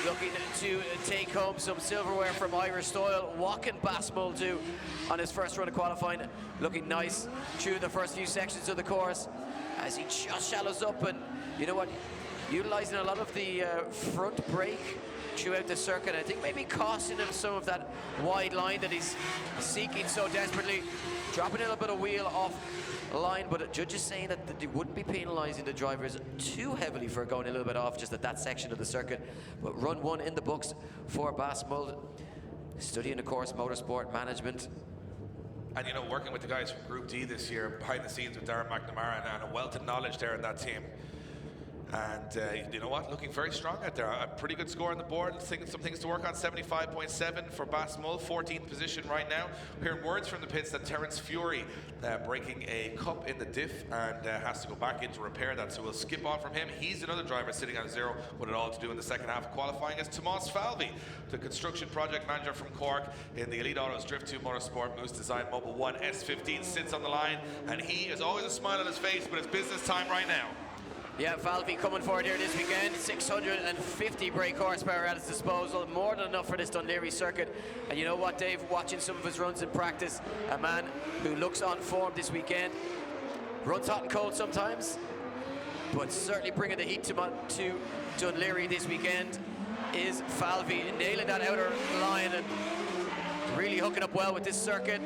Looking to take home some silverware from Irish soil. What can Basmol do on his first run of qualifying? Looking nice through the first few sections of the course as he just shallows up, and you know what, utilising a lot of the front brake throughout the circuit. I think maybe costing him some of that wide line that he's seeking so desperately. Dropping a little bit of wheel off line, but judges saying that they wouldn't be penalising the drivers too heavily for going a little bit off just at that section of the circuit. But run 1 in the books for Basmol, studying, of course, motorsport management. And, you know, working with the guys from Group D this year, behind the scenes with Darren McNamara, and a wealth of knowledge there in that team. And you know what, looking very strong out there. A pretty good score on the board. Some things to work on. 75.7 for Basmol, 14th position right now. We're hearing words from the pits that Terence Fury breaking a cup in the diff and has to go back in to repair that, so we'll skip on from him. He's another driver sitting on a 0 with it all to do in the second half of qualifying. Is Tomas Falvey, the construction project manager from Cork in the Elite Autos Drift 2 Motorsport Moose Design Mobile 1 S15, sits on the line, and he has always a smile on his face, but it's business time right now. Yeah, Falvey coming forward here this weekend. 650 brake horsepower at his disposal. More than enough for this Dunleary circuit. And you know what, Dave? Watching some of his runs in practice, a man who looks on form this weekend. Runs hot and cold sometimes, but certainly bringing the heat to Dunleary this weekend is Falvey. Nailing that outer line and really hooking up well with this circuit.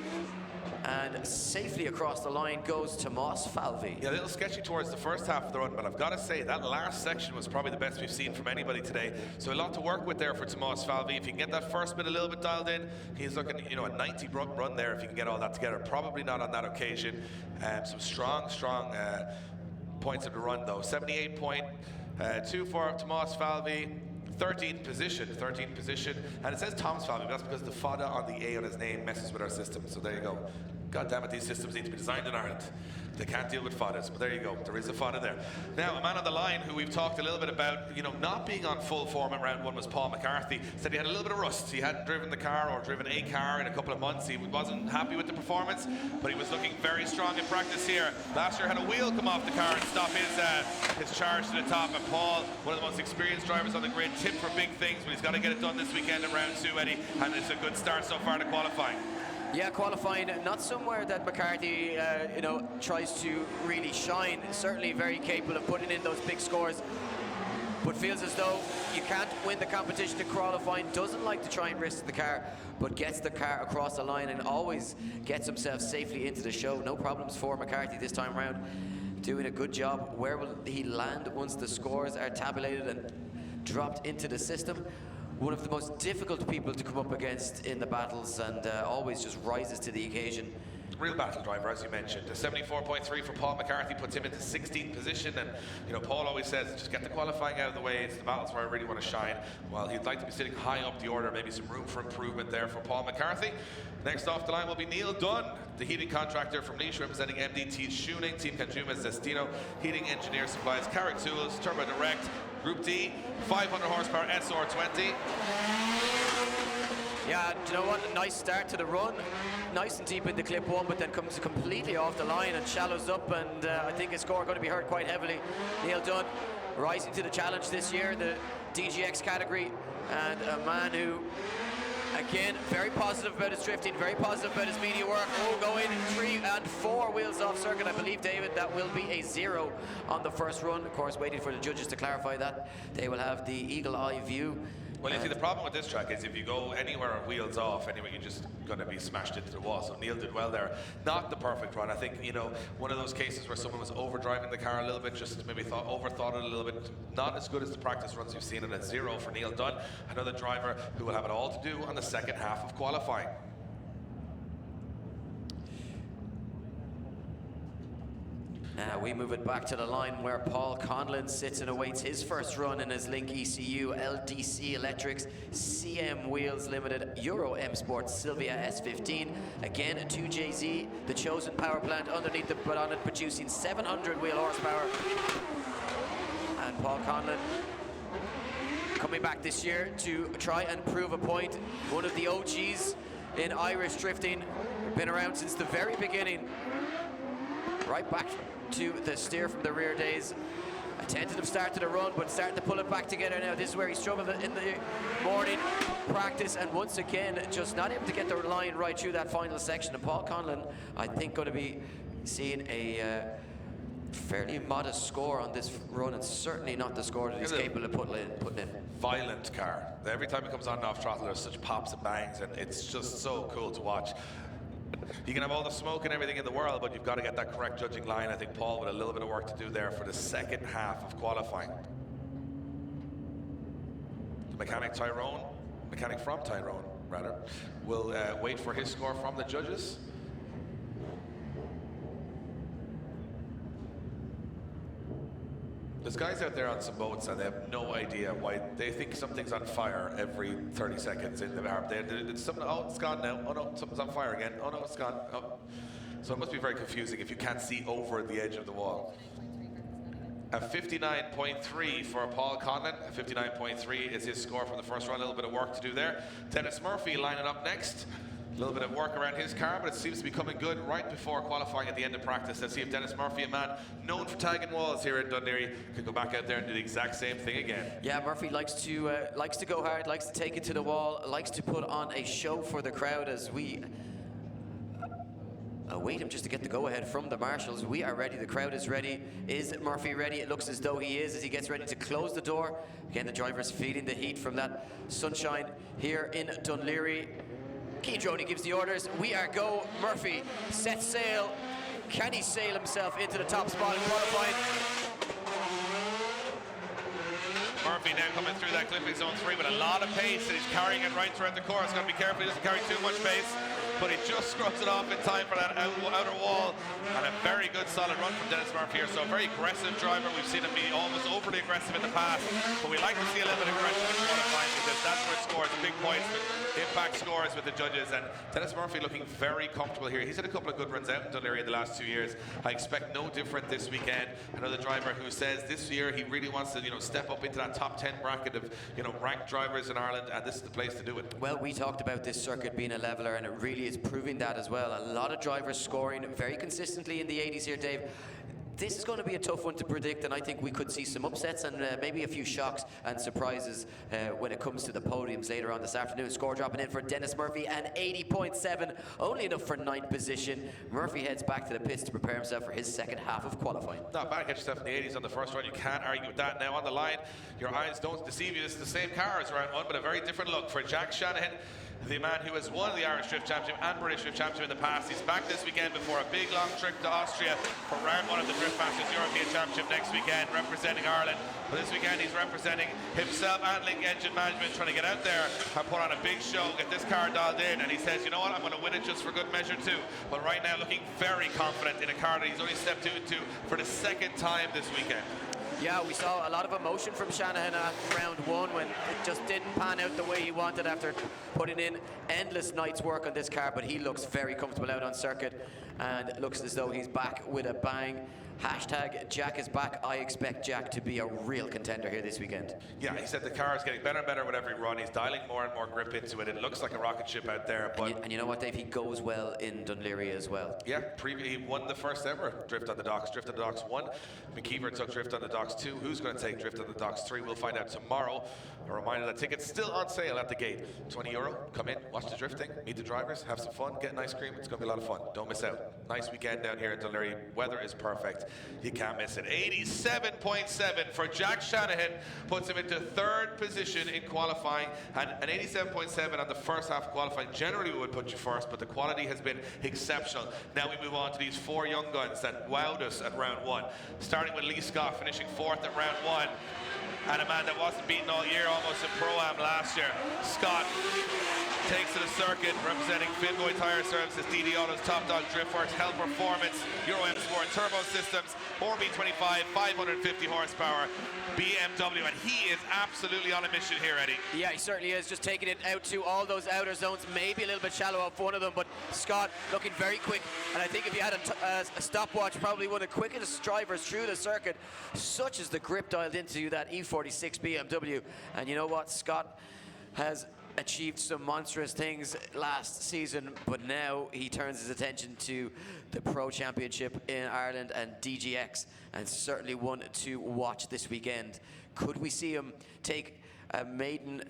And safely across the line goes Tomas Falvey. Yeah, a little sketchy towards the first half of the run, but I've got to say that last section was probably the best we've seen from anybody today. So a lot to work with there for Tomas Falvey. If you can get that first bit a little bit dialed in, he's looking, you know, a 90 run there if you can get all that together. Probably not on that occasion. Some strong points of the run though. 78.2 for Tomas Falvey. 13th position, and it says Thomas Falvey, but that's because the fada on the A on his name messes with our system, so there you go. God damn it, these systems need to be designed in Ireland. They can't deal with fadas, but there you go, there is a fada there. Now, a man on the line who we've talked a little bit about, you know, not being on full form in round 1 was Paul McCarthy. Said he had a little bit of rust. He hadn't driven the car or driven a car in a couple of months. He wasn't happy with the performance, but he was looking very strong in practice here. Last year had a wheel come off the car and stop his charge to the top, and Paul, one of the most experienced drivers on the grid, tipped for big things, but he's got to get it done this weekend in round 2, Eddie, and it's a good start so far to qualifying. Yeah, qualifying, not somewhere that McCarthy, you know, tries to really shine. Certainly very capable of putting in those big scores, but feels as though you can't win the competition in qualifying. Doesn't like to try and risk the car, but gets the car across the line and always gets himself safely into the show. No problems for McCarthy this time around. Doing a good job. Where will he land once the scores are tabulated and dropped into the system? One of the most difficult people to come up against in the battles, and always just rises to the occasion. real battle driver, as you mentioned. A 74.3 for Paul McCarthy puts him into 16th position, and you know, Paul always says, just get the qualifying out of the way, it's the battles where I really want to shine. Well, he'd like to be sitting high up the order, maybe some room for improvement there for Paul McCarthy. Next off the line will be Neil Dunn, the heating contractor from Laois, representing MDT Tuning, Team Consumas Destino, Heating Engineer Supplies, Carrick Tools, Turbo Direct, Group D, 500 horsepower SR20. Yeah, do you know what? A nice start to the run. Nice and deep into clip one, but then comes completely off the line and shallows up, and I think his score going to be hurt quite heavily. Neil Dunn rising to the challenge this year, the DGX category, and a man who, again, very positive about his drifting, very positive about his media work. Oh, going 3 and 4 wheels off circuit. I believe, David, that will be a 0 on the first run. Of course, waiting for the judges to clarify that. They will have the eagle eye view. Well, you see, the problem with this track is if you go anywhere on wheels off, anyway, you're just going to be smashed into the wall. So Neil did well there. Not the perfect run. I think, you know, one of those cases where someone was overdriving the car a little bit, just maybe overthought it a little bit. Not as good as the practice runs you've seen, and a 0 for Neil Dunn, another driver who will have it all to do on the second half of qualifying. Now we move it back to the line where Paul Conlon sits and awaits his first run in his Link ECU, LDC Electrics, CM Wheels Limited, Euro M Sports, Silvia S15. Again, 2JZ, the chosen power plant underneath the bonnet, producing 700 wheel horsepower. And Paul Conlon coming back this year to try and prove a point. One of the OGs in Irish drifting, been around since the very beginning. Right back to the steer from the rear days. A tentative start to the run, but starting to pull it back together now. This is where he struggled in the morning practice, and once again, just not able to get the line right through that final section. And Paul Conlon, I think, going to be seeing a fairly modest score on this run. It's certainly not the score that he's capable of putting in. Violent car. Every time it comes on and off throttle, there's such pops and bangs, and it's just so cool to watch. You can have all the smoke and everything in the world, but you've got to get that correct judging line. I think Paul with a little bit of work to do there for the second half of qualifying. The mechanic from Tyrone, rather, will wait for his score from the judges. There's guys out there on some boats and they have no idea why. They think something's on fire every 30 seconds in the harp. Oh, it's gone now. Oh no, something's on fire again. Oh no, it's gone. Oh. So it must be very confusing if you can't see over the edge of the wall. A 59.3 for Paul Conlon. A 59.3 is his score from the first run. A little bit of work to do there. Dennis Murphy lining up next. A little bit of work around his car, but it seems to be coming good right before qualifying at the end of practice. Let's see if Dennis Murphy, a man known for tagging walls here in Dún Laoghaire, can go back out there and do the exact same thing again. Yeah, Murphy likes to go hard, likes to take it to the wall, likes to put on a show for the crowd as we await him just to get the go-ahead from the marshals. We are ready, the crowd is ready. Is Murphy ready? It looks as though he is as he gets ready to close the door. Again, the driver's feeling the heat from that sunshine here in Dún Laoghaire. Key Droney gives the orders. We are go. Murphy sets sail. Can he sail himself into the top spot in qualifying? Murphy now coming through that clipping zone 3 with a lot of pace, and he's carrying it right throughout the course. Got to be careful he doesn't carry too much pace, but he just scrubs it off in time for that outer wall. And a very good solid run from Dennis Murphy here. So a very aggressive driver. We've seen him be almost overly aggressive in the past, but we like to see a little bit of aggression in qualifying because that's where it scores big points, impact scores with the judges. And Dennis Murphy looking very comfortable here. He's had a couple of good runs out in Dún Laoghaire in the last 2 years. I expect no different this weekend. Another driver who says this year he really wants to, step up into that top 10 bracket of, ranked drivers in Ireland, and this is the place to do it. Well, we talked about this circuit being a leveler, and it really is proving that as well. A lot of drivers scoring very consistently in the 80s here, Dave. This is going to be a tough one to predict, and I think we could see some upsets and maybe a few shocks and surprises when it comes to the podiums later on this afternoon. Score dropping in for Dennis Murphy at 80.7, only enough for 9th position. Murphy heads back to the pits to prepare himself for his second half of qualifying. Not bad, get yourself in the 80s on the first run. You can't argue with that. Now on the line, your eyes don't deceive you. This is the same car as round 1, but a very different look for Jack Shanahan. the man who has won the Irish Drift Championship and British Drift Championship in the past. He's back this weekend before a big long trip to Austria for round 1 of the Drift Masters European Championship next weekend, representing Ireland. But this weekend he's representing himself and Link Engine Management, trying to get out there and put on a big show, get this car dialed in, and he says, you know what, I'm going to win it just for good measure too. But right now looking very confident in a car that he's only stepped into for the second time this weekend. Yeah, we saw a lot of emotion from Shanahan at round 1 when it just didn't pan out the way he wanted after putting in endless nights work on this car, but he looks very comfortable out on circuit and looks as though he's back with a bang. Hashtag Jack is back. I expect Jack to be a real contender here this weekend. Yeah, he said the car is getting better and better with every run. He's dialing more and more grip into it. It looks like a rocket ship out there. But and you know what, Dave? He goes well in Dunleary as well. Yeah, he won the first ever Drift on the Docks. Drift on the Docks 1. McKeever took Drift on the Docks 2. Who's going to take Drift on the Docks 3? We'll find out tomorrow. A reminder that tickets still on sale at the gate. €20. Come in, watch the drifting, meet the drivers, have some fun, get an ice cream. It's going to be a lot of fun. Don't miss out. Nice weekend down here in Dunleary. Weather is perfect. You can't miss it. 87.7 for Jack Shanahan puts him into 3rd position in qualifying, and an 87.7 on the first half of qualifying generally would put you first, but the quality has been exceptional. Now we move on to these 4 young guns that wowed us at round 1, starting with Lee Scott finishing 4th at round 1, and a man that wasn't beaten all year, almost in Pro-Am last year. Scott takes to the circuit, representing Finboy Tire Services, DD Auto's Top Dog Driftworks, Hell Performance, Euro M Sport Turbo Systems, RB25, 550 horsepower, BMW, and he is absolutely on a mission here, Eddie. Yeah, he certainly is, just taking it out to all those outer zones, maybe a little bit shallow off one of them, but Scott looking very quick, and I think if he had a stopwatch, probably one of the quickest drivers through the circuit. Such is the grip dialed into that E46 BMW, and you know what, Scott has achieved some monstrous things last season, but now he turns his attention to the Pro Championship in Ireland and DGX, and certainly one to watch this weekend. Could we see him take a maiden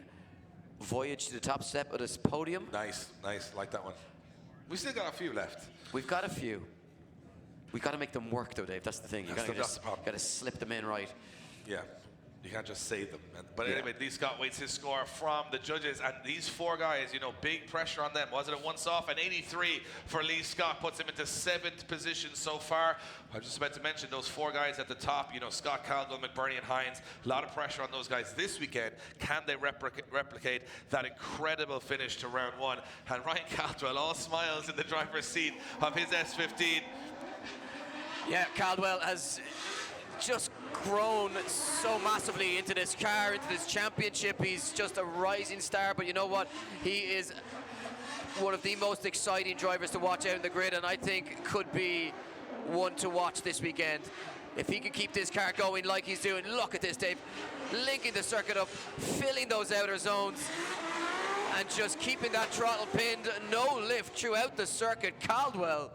voyage to the top step of this podium? Nice, like that one. We still got a few left. We've got a few. We've got to make them work though, Dave. That's the thing. You've got to slip them in right. Yeah. You can't just save them. But anyway, Lee Scott waits his score from the judges. And these 4 guys, you know, big pressure on them. Was it a once-off? An 83 for Lee Scott puts him into 7th position so far. I was just about to mention those 4 guys at the top. You know, Scott, Caldwell, McBurney, and Hines. A lot of pressure on those guys this weekend. Can they replicate that incredible finish to round 1? And Ryan Caldwell, all smiles in the driver's seat of his S15. Yeah, Caldwell has just grown so massively into this car, into this championship. He's just a rising star, but you know what? He is one of the most exciting drivers to watch out in the grid, and I think could be one to watch this weekend. If he can keep this car going like he's doing, look at this, Dave, linking the circuit up, filling those outer zones, and just keeping that throttle pinned, no lift throughout the circuit. Caldwell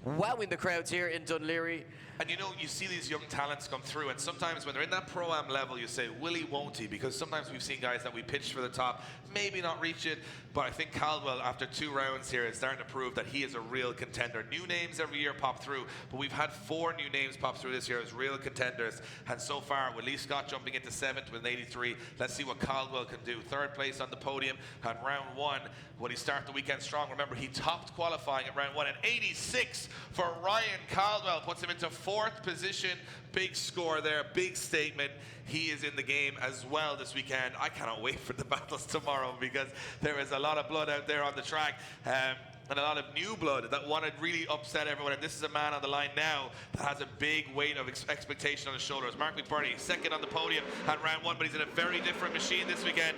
wowing the crowds here in Dunleary. And you know, you see these young talents come through, and sometimes when they're in that Pro-Am level, you say, will he, won't he? Because sometimes we've seen guys that we pitched for the top, maybe not reach it, but I think Caldwell, after 2 rounds here, is starting to prove that he is a real contender. New names every year pop through, but we've had 4 new names pop through this year as real contenders, and so far, with Lee Scott jumping into 7th with an 83, let's see what Caldwell can do. 3rd place on the podium at round 1. When he started the weekend strong, remember, he topped qualifying at round 1, and 86 for Ryan Caldwell puts him into 4th position. Big score there, big statement. He is in the game as well this weekend. I cannot wait for the battles tomorrow because there is a lot of blood out there on the track. And a lot of new blood that want to really upset everyone. And this is a man on the line now that has a big weight of expectation on his shoulders. Mark McBurney, 2nd on the podium at round 1, but he's in a very different machine this weekend.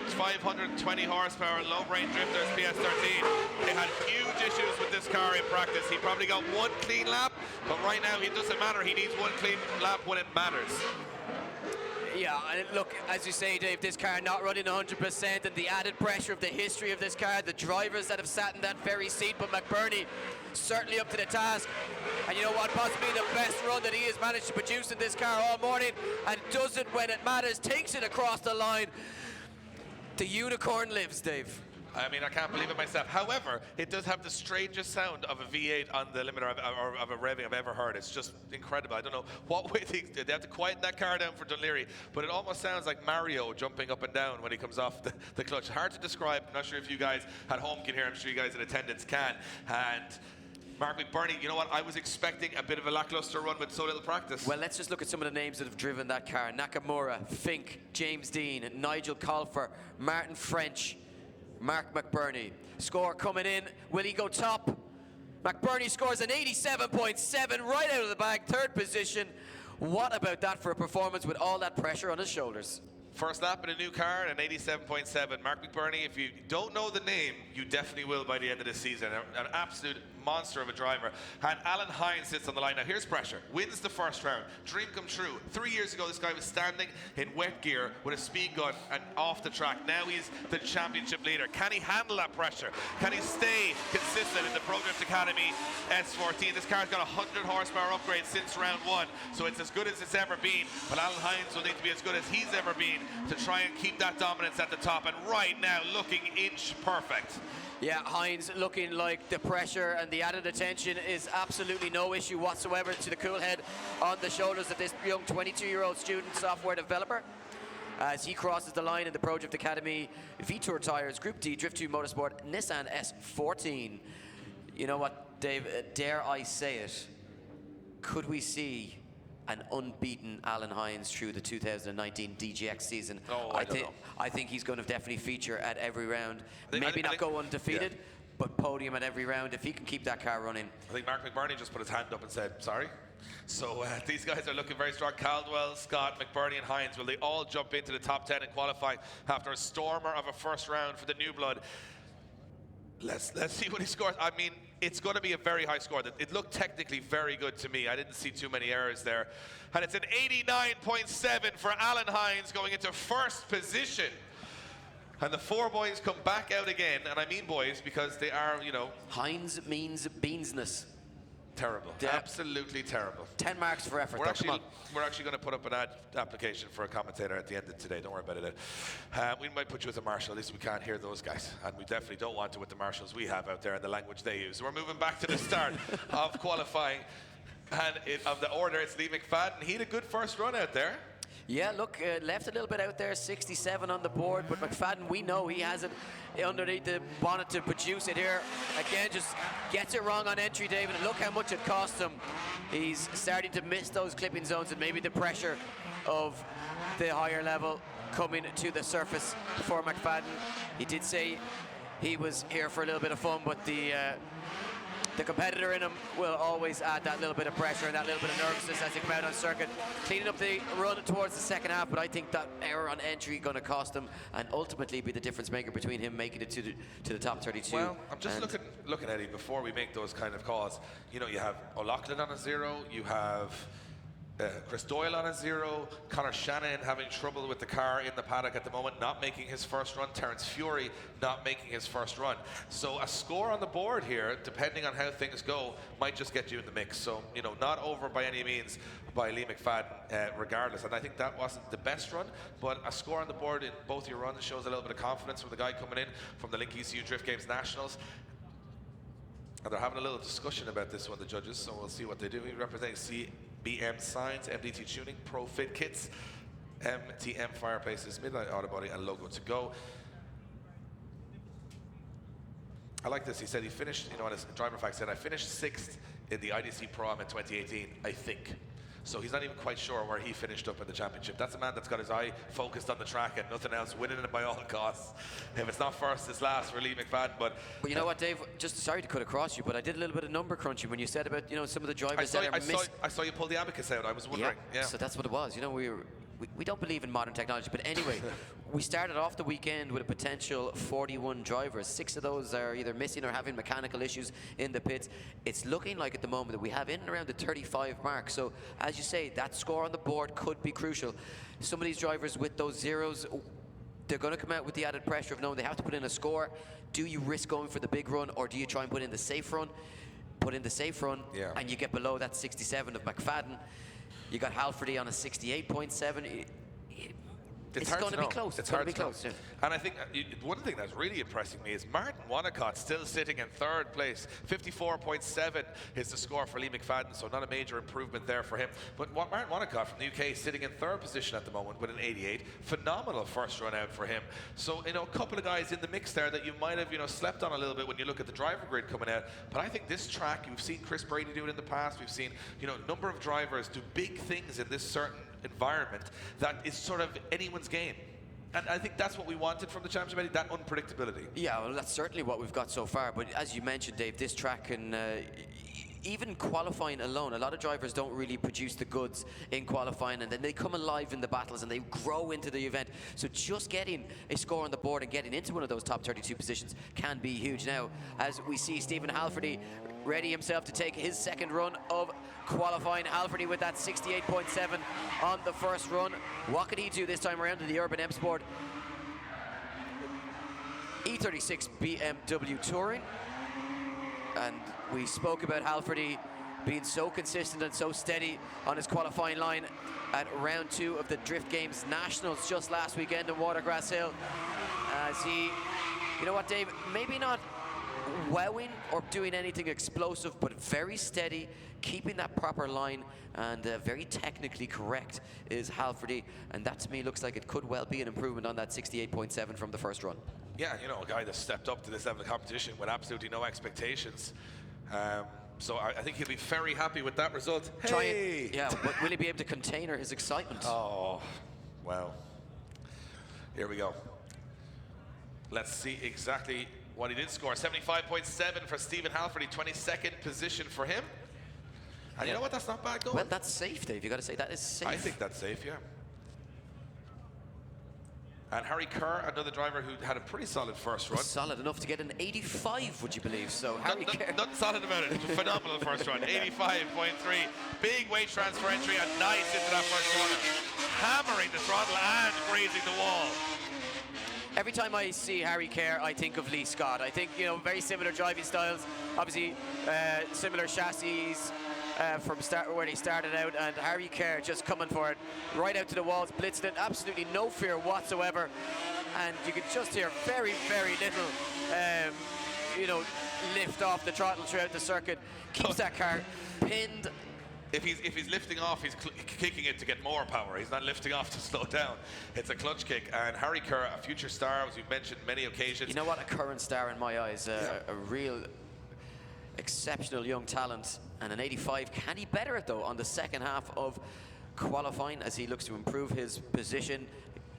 520 horsepower, low-brain drifters, PS13. They had huge issues with this car in practice. He probably got 1 clean lap, but right now it doesn't matter. He needs 1 clean lap when it matters. Yeah, and look, as you say, Dave, this car not running 100%, and the added pressure of the history of this car, the drivers that have sat in that very seat, but McBurney certainly up to the task. And you know what, possibly the best run that he has managed to produce in this car all morning, and does it when it matters, takes it across the line. The unicorn lives, Dave. I mean, I can't believe it myself. However, it does have the strangest sound of a V8 on the limiter or of a revving I've ever heard. It's just incredible. I don't know what way they have to quieten that car down for Dunleary, but it almost sounds like Mario jumping up and down when he comes off the clutch. Hard to describe. I'm not sure if you guys at home can hear. I'm sure you guys in attendance can. And Mark McBurney, you know what? I was expecting a bit of a lackluster run with so little practice. Well, let's just look at some of the names that have driven that car. Nakamura, Fink, James Dean, Nigel Colfer, Martin French, Mark McBurney. Score coming in. Will he go top? McBurney scores an 87.7 right out of the bag, third position. What about that for a performance with all that pressure on his shoulders? First lap in a new car and an 87.7. Mark McBurney, if you don't know the name, you definitely will by the end of the season. An absolute monster of a driver. And Alan Hines sits on the line. Now here's pressure. Wins the first round. Dream come true. 3 years ago, this guy was standing in wet gear with a speed gun and off the track. Now he's the championship leader. Can he handle that pressure? Can he stay consistent in the Pro Drift Academy S14? This car's got a 100 horsepower upgrade since round 1, so it's as good as it's ever been. But Alan Hines will need to be as good as he's ever been to try and keep that dominance at the top. And right now, looking inch perfect. Yeah, Hines looking like the pressure and the added attention is absolutely no issue whatsoever to the cool head on the shoulders of this young 22-year-old student software developer. As he crosses the line in the Pro Drift Academy V-Tour tires, Group D, Drift 2 Motorsport, Nissan S14. You know what, Dave, dare I say it, could we see an unbeaten Alan Hines through the 2019 DGX season? Oh, I don't know. I think he's going to definitely feature at every round. Maybe not go undefeated, yeah, but podium at every round if he can keep that car running. I think Mark McBurney just put his hand up and said, sorry. So these guys are looking very strong. Caldwell, Scott, McBurney and Hines, will they all jump into the top 10 and qualify after a stormer of a first round for the new blood? Let's see what he scores. I mean, it's going to be a very high score. It looked technically very good to me. I didn't see too many errors there. And it's an 89.7 for Alan Hines going into first position. And the four boys come back out again. And I mean boys because they are, you know... Hines means beansness. Terrible. Yeah. Absolutely terrible. 10 marks for effort. We're actually going to put up an application for a commentator at the end of today. Don't worry about it. We might put you as a marshal. At least we can't hear those guys. And we definitely don't want to with the marshals we have out there and the language they use. We're moving back to the start of qualifying. And of the order, it's Lee McFadden. He had a good first run out there. Yeah, look, left a little bit out there, 67 on the board, but McFadden, we know he has it underneath the bonnet to produce it here. Again, just gets it wrong on entry, David, and look how much it cost him. He's starting to miss those clipping zones and maybe the pressure of the higher level coming to the surface for McFadden. He did say he was here for a little bit of fun, but the competitor in him will always add that little bit of pressure and that little bit of nervousness as they come out on circuit, cleaning up the run towards the second half. But I think that error on entry going to cost him and ultimately be the difference maker between him making it to the top 32. Well, I'm just looking at it before we make those kind of calls. You know, you have O'Loughlin on a 0, you have Chris Doyle on a 0, Conor Shannon having trouble with the car in the paddock at the moment, not making his first run, Terence Fury not making his first run. So a score on the board here, depending on how things go, might just get you in the mix. So, you know, not over by any means by Lee McFadden regardless. And I think that wasn't the best run, but a score on the board in both your runs shows a little bit of confidence from the guy coming in from the Link ECU Drift Games Nationals. And they're having a little discussion about this one, the judges, so we'll see what they do. He representing CBM Signs, MDT Tuning, Pro Fit Kits, MTM Fireplaces, Midnight Auto Body, and Logo to Go. I like this. He said he finished, you know, on his driver fact said, I finished 6th in the IDC Pro-Am in 2018, I think. So he's not even quite sure where he finished up in the championship. That's a man that's got his eye focused on the track and nothing else, winning it by all costs. If it's not first, it's last for Lee McFadden. But you know what, Dave? Just sorry to cut across you, but I did a little bit of number crunching when you said about, you know, some of the drivers I saw you pull the abacus out. I was wondering. Yeah. So that's what it was. You know, we don't believe in modern technology, but anyway, we started off the weekend with a potential 41 drivers. 6 of those are either missing or having mechanical issues in the pits. It's looking like at the moment that we have in and around the 35 mark. So as you say, that score on the board could be crucial. Some of these drivers with those zeros, they're going to come out with the added pressure of knowing they have to put in a score. Do you risk going for the big run, or do you try and put in the safe run? Put in the safe run, and you get below that 67 of McFadden. You got Halfordy on a 68.7. It's hard going to be know. close. It's going hard to be know. close. Yeah. And I think one thing that's really impressing me is Martin Wonnacott still sitting in third place. 54.7 is the score for Lee McFadden, so not a major improvement there for him. But Martin Wonnacott from the UK is sitting in third position at the moment with an 88. Phenomenal first run out for him. So, a couple of guys in the mix there that you might have, slept on a little bit when you look at the driver grid coming out. But I think this track, you've seen Chris Brady do it in the past. We've seen, a number of drivers do big things in this certain environment that is sort of anyone's game. And I think that's what we wanted from the championship, Eddie, that unpredictability. Yeah, well, that's certainly what we've got so far. But as you mentioned, Dave, this track can, even qualifying alone, a lot of drivers don't really produce the goods in qualifying, and then they come alive in the battles and they grow into the event. So just getting a score on the board and getting into one of those top 32 positions can be huge. Now, as we see Stephen Halferty ready himself to take his second run of qualifying. Halferty with that 68.7 on the first run. What could he do this time around in the Urban M Sport E36 BMW Touring? And we spoke about Halferty being so consistent and so steady on his qualifying line at round 2 of the Drift Games Nationals just last weekend in Watergrass Hill. As he, you know what, Dave, maybe not wowing or doing anything explosive, but very steady, keeping that proper line, and very technically correct is Halferty, and that to me looks like it could well be an improvement on that 68.7 from the first run. Yeah, a guy that stepped up to this level of competition with absolutely no expectations. So I think he'll be very happy with that result. Hey! But will he be able to contain his excitement? Oh, well. Here we go. Let's see exactly what he did score. 75.7 for Stephen Halferty, 22nd position for him. And you know what? That's not bad going. Well, that's safe, Dave. You got to say that is safe. I think that's safe, yeah. And Harry Kerr, another driver who had a pretty solid first run. Solid enough to get an 85, would you believe? So Harry Kerr. Not solid about it. Phenomenal first run. 85.3. Big weight transfer entry and nice into that first corner. Hammering the throttle and grazing the wall. Every time I see Harry Kerr, I think of Lee Scott. I think, very similar driving styles. Obviously, similar chassis from where they started out, and Harry Kerr just coming for it, right out to the walls, blitzed it, absolutely no fear whatsoever. And you can just hear very, very little, lift off the throttle throughout the circuit. Keeps that car pinned. If he's lifting off, he's kicking it to get more power. He's not lifting off to slow down. It's a clutch kick. And Harry Kerr, a future star, as we've mentioned many occasions. You know what? A current star in my eyes. A real exceptional young talent. And an 85. Can he better it, though, on the second half of qualifying as he looks to improve his position?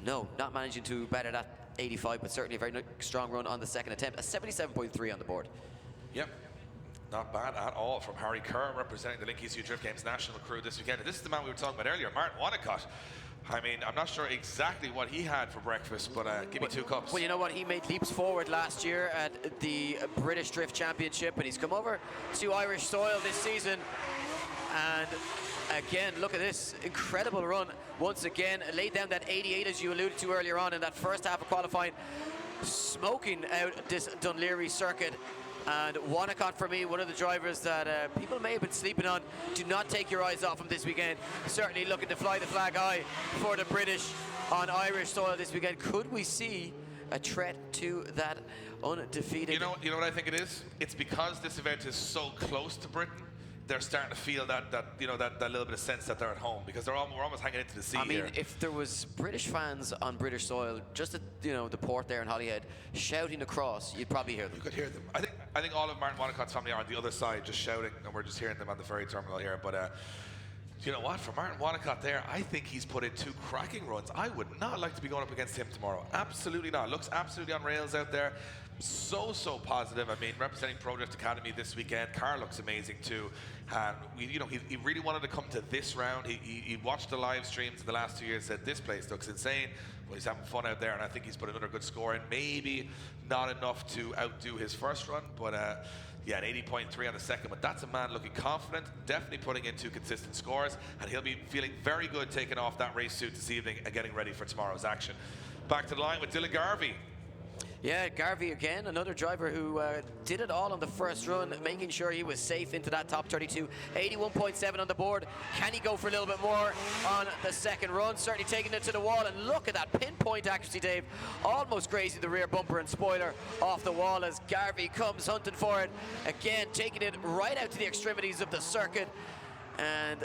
No, not managing to better that 85, but certainly a very strong run on the second attempt. A 77.3 on the board. Yep. Not bad at all from Harry Kerr, representing the Link ECU Drift Games national crew this weekend. And this is the man we were talking about earlier, Martin Wonnacott. I mean, I'm not sure exactly what he had for breakfast, but give me 2 cups. Well, you know what? He made leaps forward last year at the British Drift Championship, and he's come over to Irish soil this season. And again, look at this incredible run. Once again, laid down that 88, as you alluded to earlier on in that first half of qualifying, smoking out this Dún Laoghaire circuit. And Wonnacott, for me, one of the drivers that people may have been sleeping on. Do not take your eyes off him this weekend. Certainly looking to fly the flag high for the British on Irish soil this weekend. Could we see a threat to that undefeated? You know what I think it is? It's because this event is so close to Britain. They're starting to feel that little bit of sense that they're at home, because we're almost hanging into the sea. I mean, here. if there was British fans on British soil, just at the port there in Holyhead, shouting across, you'd probably hear them. You could hear them. I think all of Martin Wonnacott's family are on the other side, just shouting, and we're just hearing them on the ferry terminal here. But you know what? For Martin Wonnacott there, I think he's put in 2 cracking runs. I would not like to be going up against him tomorrow. Absolutely not. Looks absolutely on rails out there. So positive. I mean, representing Pro Drift Academy this weekend. Car looks amazing too. And he really wanted to come to this round. He watched the live streams in the last 2 years, said this place looks insane. Well, he's having fun out there, and I think he's put another good score in. Maybe not enough to outdo his first run, but yeah, an 80.3 on the second. But that's a man looking confident, definitely putting in 2 consistent scores, and he'll be feeling very good taking off that race suit this evening and getting ready for tomorrow's action. Back to the line with Dylan Garvey. Yeah, Garvey again, another driver who did it all on the first run, making sure he was safe into that top 32. 81.7 on the board. Can he go for a little bit more on the second run? Certainly taking it to the wall, and look at that pinpoint accuracy, Dave. Almost grazing the rear bumper and spoiler off the wall as Garvey comes hunting for it. Again, taking it right out to the extremities of the circuit. And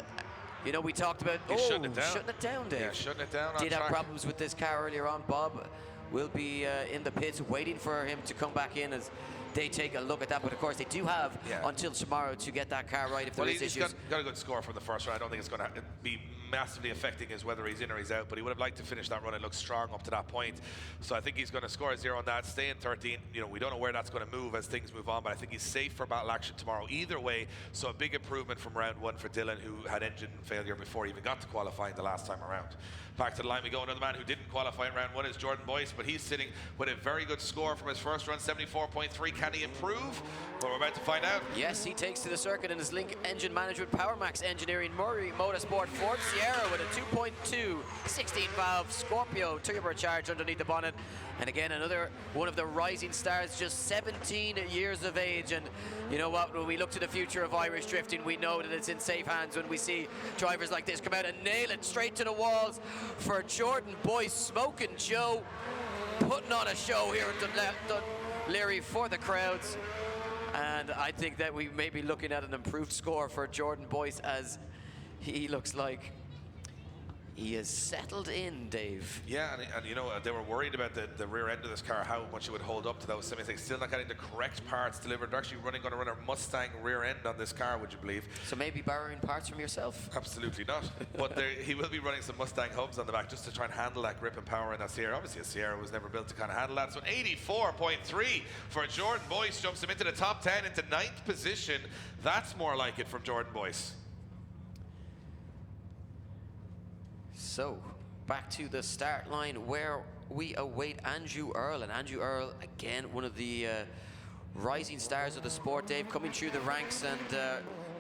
you know, we talked about shutting it down, Dave. Yeah, shutting it down. Did have problems with this car earlier on. Bob will be in the pits waiting for him to come back in as they take a look at that. But of course, they do have until tomorrow to get that car right if there is issues. He's got a good score from the first run. I don't think it's going to be massively affecting his whether he's in or he's out, but he would have liked to finish that run. It looks strong up to that point. So I think he's going to score a 0 on that, stay in 13. You know, we don't know where that's going to move as things move on, but I think he's safe for battle action tomorrow either way. So a big improvement from round 1 for Dylan, who had engine failure before he even got to qualifying the last time around. Back to the line we go. Another man who didn't qualify in round 1 is Jordan Boyce, but he's sitting with a very good score from his first run, 74.3. Can he improve? Well, we're about to find out. Yes, he takes to the circuit in his Link Engine Management PowerMax Engineering Murray Motorsport Ford Sierra with a 2.2 16-valve Scorpio turbocharged underneath the bonnet. And again, another one of the rising stars, just 17 years of age. And you know what, when we look to the future of Irish drifting, we know that it's in safe hands when we see drivers like this come out and nail it straight to the walls. For Jordan Boyce, Smoking Joe, putting on a show here at Dunleary for the crowds. And I think that we may be looking at an improved score for Jordan Boyce as he looks like he is settled in, Dave. Yeah, and you know, they were worried about the rear end of this car, how much it would hold up to those semi-things. Still not getting the correct parts delivered. They're actually going to run a Mustang rear end on this car, would you believe? So maybe borrowing parts from yourself? Absolutely not. But he will be running some Mustang hubs on the back just to try and handle that grip and power in that Sierra. Obviously, a Sierra was never built to kind of handle that. So 84.3 for Jordan Boyce jumps him into the top 10, into 9th position. That's more like it from Jordan Boyce. So, back to the start line where we await Andrew Earl. And Andrew Earl, again, one of the rising stars of the sport, Dave, coming through the ranks and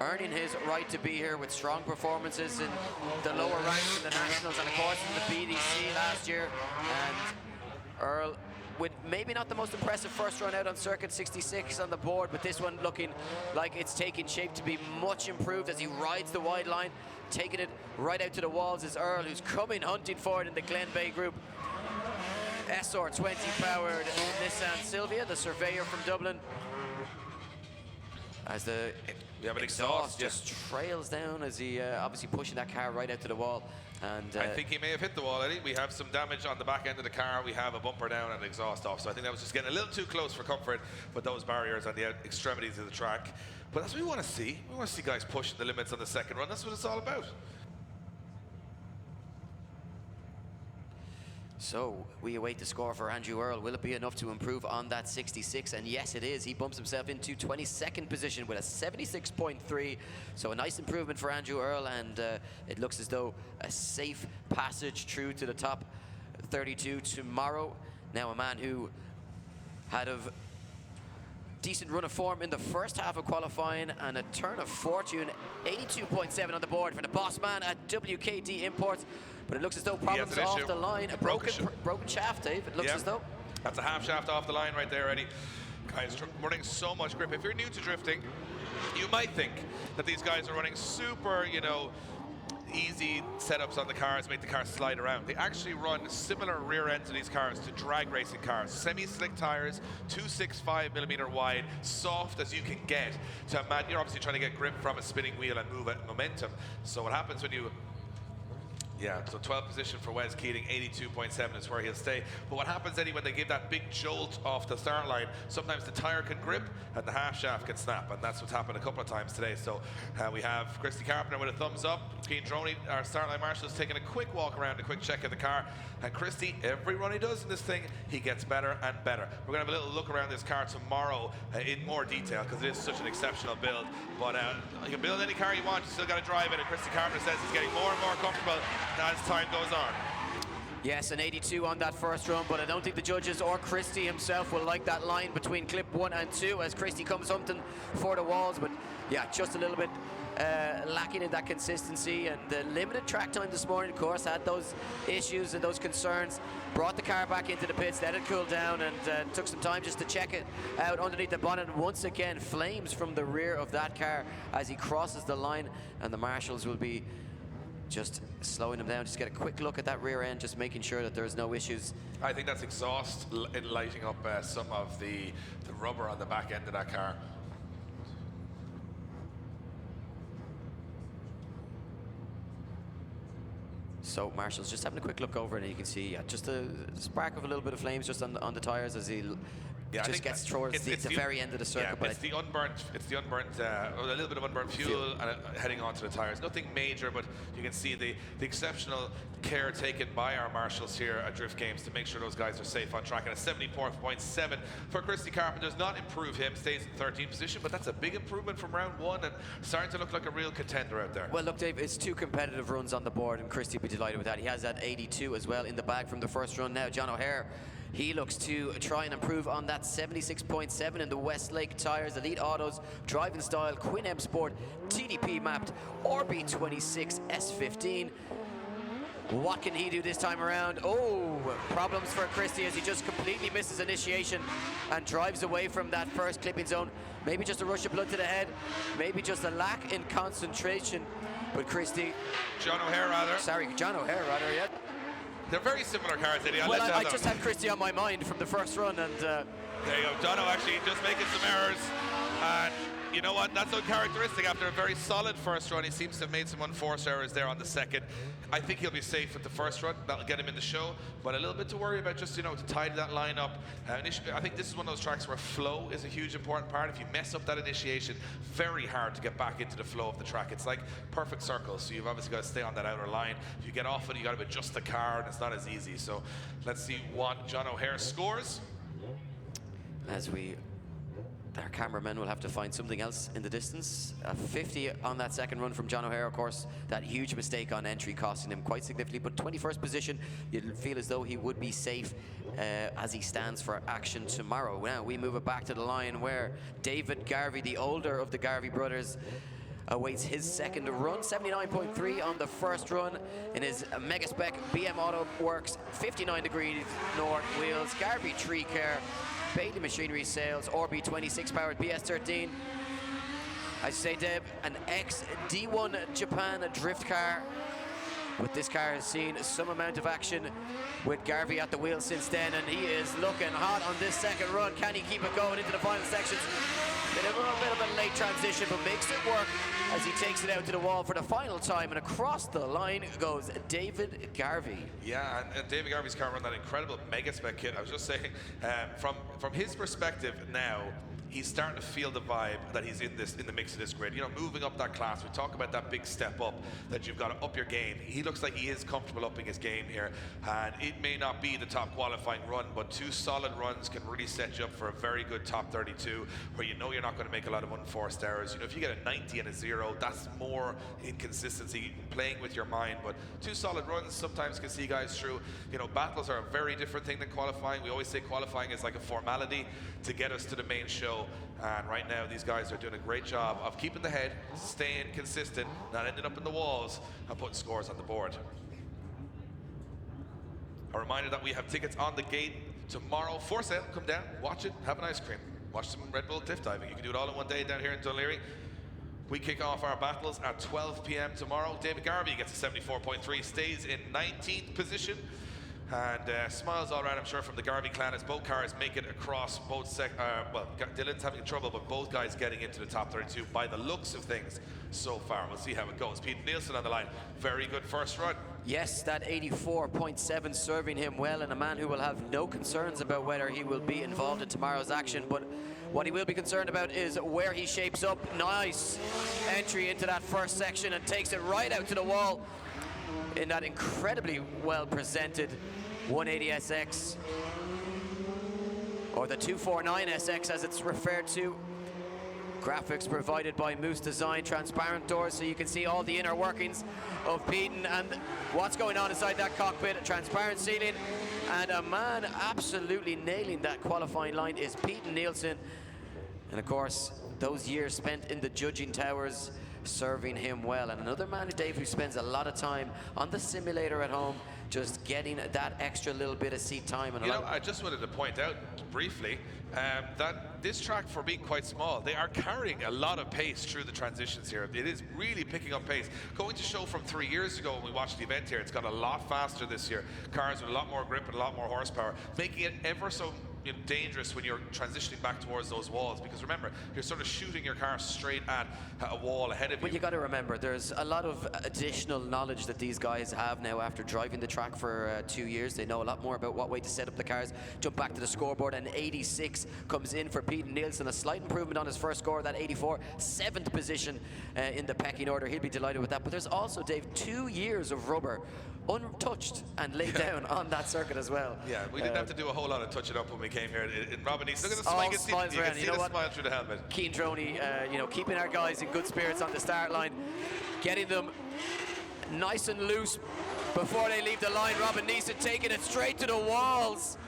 earning his right to be here with strong performances in the lower ranks in the Nationals and, of course, in the BDC last year. And Earl, with maybe not the most impressive first run out on circuit, 66 on the board, but this one looking like it's taking shape to be much improved as he rides the wide line. Taking it right out to the walls is Earl, who's coming hunting for it in the Glen Bay group. SR20 powered Nissan Silvia, the surveyor from Dublin. As the exhaust just trails down as he obviously pushing that car right out to the wall. And I think he may have hit the wall, Eddie. We have some damage on the back end of the car. We have a bumper down and an exhaust off. So I think that was just getting a little too close for comfort with those barriers on the extremities of the track. But that's what we want to see. We want to see guys pushing the limits on the second run. That's what it's all about. So we await the score for Andrew Earl. Will it be enough to improve on that 66? And yes, it is. He bumps himself into 22nd position with a 76.3. So a nice improvement for Andrew Earl, and it looks as though a safe passage through to the top 32 tomorrow. Now a man who had a decent run of form in the first half of qualifying and a turn of fortune, 82.7 on the board for the boss man at WKD Imports. But it looks as though problems off the line. A broken shaft, Dave. It looks as though. That's a half shaft off the line right there, Eddie. Guys running so much grip. If you're new to drifting, you might think that these guys are running super, you know, easy setups on the cars, make the cars slide around. They actually run similar rear ends of these cars to drag racing cars. Semi-slick tires, 265mm wide, soft as you can get. So man, you're obviously trying to get grip from a spinning wheel and move at momentum. So what happens when you... Yeah, so 12th position for Wes Keating, 82.7 is where he'll stay. But what happens, Eddie, when they give that big jolt off the start line, sometimes the tire can grip and the half shaft can snap, and that's what's happened a couple of times today. So we have Christy Carpenter with a thumbs up. Keen Droney, our start line marshal, is taking a quick walk around, a quick check of the car. And Christy, every run he does in this thing, he gets better and better. We're going to have a little look around this car tomorrow in more detail, because it is such an exceptional build. But you can build any car you want, you still got to drive it. And Christy Carpenter says he's getting more and more comfortable as time goes on. Yes, an 82 on that first run, but I don't think the judges or Christy himself will like that line between clip 1 and 2 as Christy comes hunting for the walls. But yeah, just a little bit lacking in that consistency, and the limited track time this morning, of course, had those issues and those concerns. Brought the car back into the pits, let it cool down, and took some time just to check it out underneath the bonnet. And once again, flames from the rear of that car as he crosses the line, and the marshals will be just slowing him down. Just get a quick look at that rear end, just making sure that there's no issues. I think that's exhaust lighting up some of the rubber on the back end of that car. So Marshall's just having a quick look over it, and you can see just a spark of a little bit of flames just on the tires as he just gets towards the very end of the circuit. Yeah, it's the unburnt, or a little bit of unburnt fuel and heading onto the tires. Nothing major, but you can see the exceptional care taken by our marshals here at Drift Games to make sure those guys are safe on track. And a 74.7 for Christy Carpenter does not improve him, stays in 13th position, but that's a big improvement from round one and starting to look like a real contender out there. Well, look, Dave, it's 2 competitive runs on the board, and Christy will be delighted with that. He has that 82 as well in the bag from the first run. Now, John O'Haire, he looks to try and improve on that 76.7 in the Westlake Tires, Elite Autos, Driving Style, Quinn M Sport, TDP mapped, RB26 S15. What can he do this time around? Oh, problems for Christy as he just completely misses initiation and drives away from that first clipping zone. Maybe just a rush of blood to the head, maybe just a lack in concentration. But Christy... John O'Haire, rather. Sorry, John O'Haire, rather, yeah. They're very similar cars, Eddie. Well, I just had Christy on my mind from the first run, and... There you go. Jono actually just making some errors. And you know what? That's uncharacteristic. After a very solid first run, he seems to have made some unforced errors there on the second. I think he'll be safe with the first run. That'll get him in the show. But a little bit to worry about, just, to tidy that line up. I think this is one of those tracks where flow is a huge important part. If you mess up that initiation, very hard to get back into the flow of the track. It's like perfect circles, so you've obviously got to stay on that outer line. If you get off it, you got to adjust the car, and it's not as easy. So let's see what John O'Haire scores. As our cameramen will have to find something else in the distance. A 50 on that second run from John O'Haire, of course. That huge mistake on entry costing him quite significantly, but 21st position, you'd feel as though he would be safe as he stands for action tomorrow. Now we move it back to the line where David Garvey, the older of the Garvey brothers, awaits his second run. 79.3 on the first run in his Mega Spec BM Auto Works 59 degrees north wheels. Garvey Tree Care, Bailey Machinery Sales, RB26 powered BS13. As you say, Deb, an ex-D1 Japan drift car. But this car has seen some amount of action with Garvey at the wheel since then, and he is looking hot on this second run. Can he keep it going into the final sections? Bit of a late transition, but makes it work as he takes it out to the wall for the final time, and across the line goes David Garvey. Yeah, and David Garvey's car run that incredible Mega Spec kit. I was just saying, from his perspective now, he's starting to feel the vibe that he's in the mix of this grid. Moving up that class. We talk about that big step up, that you've got to up your game. He looks like he is comfortable upping his game here, and it may not be the top qualifying run, but 2 solid runs can really set you up for a very good top 32, where you're not going to make a lot of unforced errors. If you get a 90 and a 0, that's more inconsistency, playing with your mind. But 2 solid runs sometimes can see guys through. Battles are a very different thing than qualifying. We always say qualifying is like a formality to get us to the main show. And right now, these guys are doing a great job of keeping the head, staying consistent, not ending up in the walls, and putting scores on the board. A reminder that we have tickets on the gate tomorrow for sale. Come down, watch it, have an ice cream, watch some Red Bull cliff diving. You can do it all in one day down here in Dún Laoghaire. We kick off our battles at 12 p.m. tomorrow. David Garvey gets a 74.3, stays in 19th position. And smiles all around, I'm sure, from the Garvey clan as both cars make it across both Dylan's having trouble, but both guys getting into the top 32 by the looks of things so far. We'll see how it goes. Pete Nielsen on the line. Very good first run. Yes, that 84.7 serving him well, and a man who will have no concerns about whether he will be involved in tomorrow's action, but what he will be concerned about is where he shapes up. Nice entry into that first section and takes it right out to the wall in that incredibly well presented 180SX, or the 249SX as it's referred to. Graphics provided by Moose Design, transparent doors so you can see all the inner workings of Peyton and what's going on inside that cockpit. Transparent ceiling, and a man absolutely nailing that qualifying line is Peyton Nielsen. And of course, those years spent in the judging towers serving him well. And another man, Dave, who spends a lot of time on the simulator at home, just getting that extra little bit of seat time. And I just wanted to point out briefly that this track, for being quite small, they are carrying a lot of pace through the transitions here. It is really picking up pace. Going to show from 3 years ago when we watched the event here, it's got a lot faster this year. Cars with a lot more grip and a lot more horsepower, making it ever so dangerous when you're transitioning back towards those walls, because remember, you're sort of shooting your car straight at a wall ahead of you. Well, you got to remember, there's a lot of additional knowledge that these guys have now after driving the track for 2 years. They know a lot more about what way to set up the cars. Jump back to the scoreboard, and 86 comes in for Pete Nielsen, a slight improvement on his first score, that 84, 7th position in the pecking order. He'll be delighted with that. But there's also, Dave, 2 years of rubber untouched and laid down on that circuit as well. Yeah, we didn't have to do a whole lot of touching up when we came here in Robin East. Look at the smile. You can see the smile through the helmet. Keen Droney, keeping our guys in good spirits on the start line, getting them nice and loose before they leave the line. Robin Neeson taking it straight to the walls.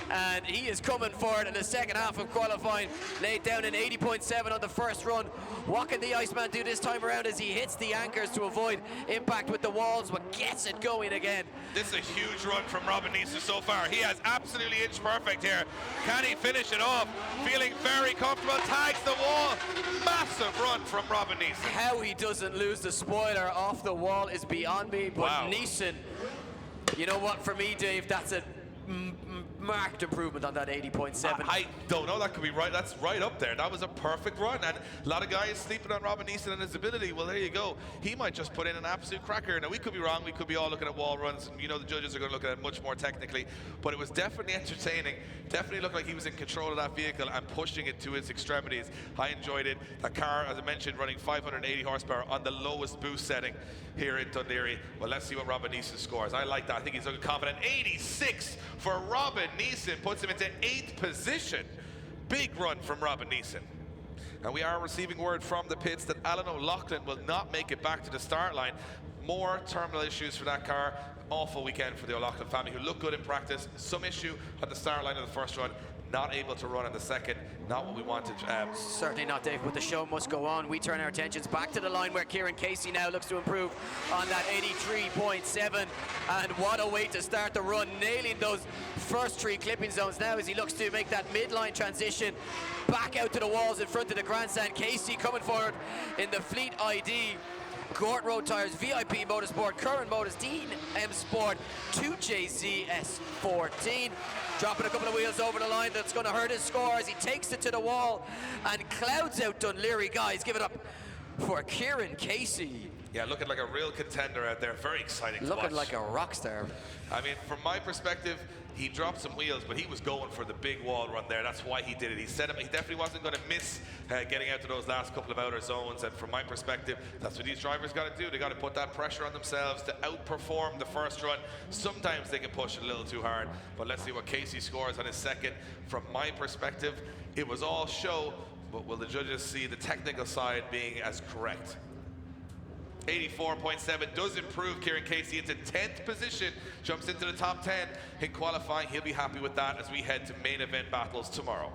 And he is coming for it in the second half of qualifying. Laid down an 80.7 on the first run. What can the Iceman do this time around as he hits the anchors to avoid impact with the walls, but gets it going again? This is a huge run from Robin Neeson so far. He has absolutely inch perfect here. Can he finish it off? Feeling very comfortable, tags the wall. Massive run from Robin Neeson. How he doesn't lose the spoiler off the wall is beyond me, but wow. Neeson, you know what, for me, Dave, that's a marked improvement on that 80.7. I don't know, that could be right. That's right up there. That was a perfect run, and a lot of guys sleeping on Robin Neeson and his ability. Well, there you go. He might just put in an absolute cracker. Now, we could be wrong. We could be all looking at wall runs, and the judges are going to look at it much more technically, but it was definitely entertaining. Definitely looked like he was in control of that vehicle and pushing it to its extremities. I enjoyed it. That car, as I mentioned, running 580 horsepower on the lowest boost setting here in Dún Laoghaire. Well, let's see what Robin Neeson scores. I like that. I think he's looking confident. 86 for Robin Neeson, puts him into 8th position. Big run from Robin Neeson. And we are receiving word from the pits that Alan O'Loughlin will not make it back to the start line. More terminal issues for that car. Awful weekend for the O'Loughlin family, who look good in practice. Some issue at the start line of the first run. Not able to run in the second. Not what we wanted. Certainly not, Dave, but the show must go on. We turn our attentions back to the line where Kieran Casey now looks to improve on that 83.7. And what a way to start the run, nailing those first 3 clipping zones now as he looks to make that midline transition back out to the walls in front of the grandstand. Casey coming forward in the Fleet ID Gort Road Tires, VIP Motorsport, Curran Motors, Dean M Sport, 2JZ S14. Dropping a couple of wheels over the line, that's going to hurt his score as he takes it to the wall and clouds out Dún Laoghaire. Guys, give it up for Kieran Casey. Yeah, looking like a real contender out there. Very exciting to watch. Looking like a rock star. I mean, from my perspective, he dropped some wheels, but he was going for the big wall run there. That's why he did it. He said he definitely wasn't going to miss getting out to those last couple of outer zones. And from my perspective, that's what these drivers got to do. They got to put that pressure on themselves to outperform the first run. Sometimes they can push it a little too hard, but let's see what Casey scores on his second. From my perspective, it was all show, but will the judges see the technical side being as correct? 84.7 does improve Kieran Casey into 10th position, jumps into the top 10 in qualifying. He'll be happy with that as we head to main event battles tomorrow.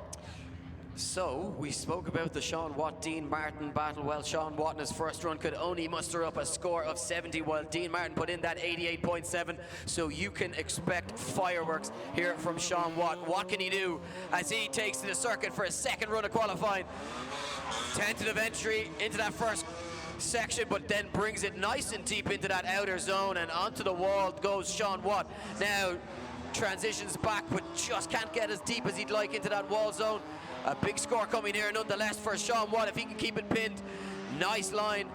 So, we spoke about the Sean Watt Dean Martin battle. Well, Sean Watt in his first run could only muster up a score of 70, while Dean Martin put in that 88.7. So you can expect fireworks here from Sean Watt. What can he do as he takes to the circuit for a second run of qualifying? Tentative entry into that first section, but then brings it nice and deep into that outer zone, and onto the wall goes Sean Watt. Now transitions back, but just can't get as deep as he'd like into that wall zone. A big score coming here nonetheless for Sean Watt if he can keep it pinned. Nice line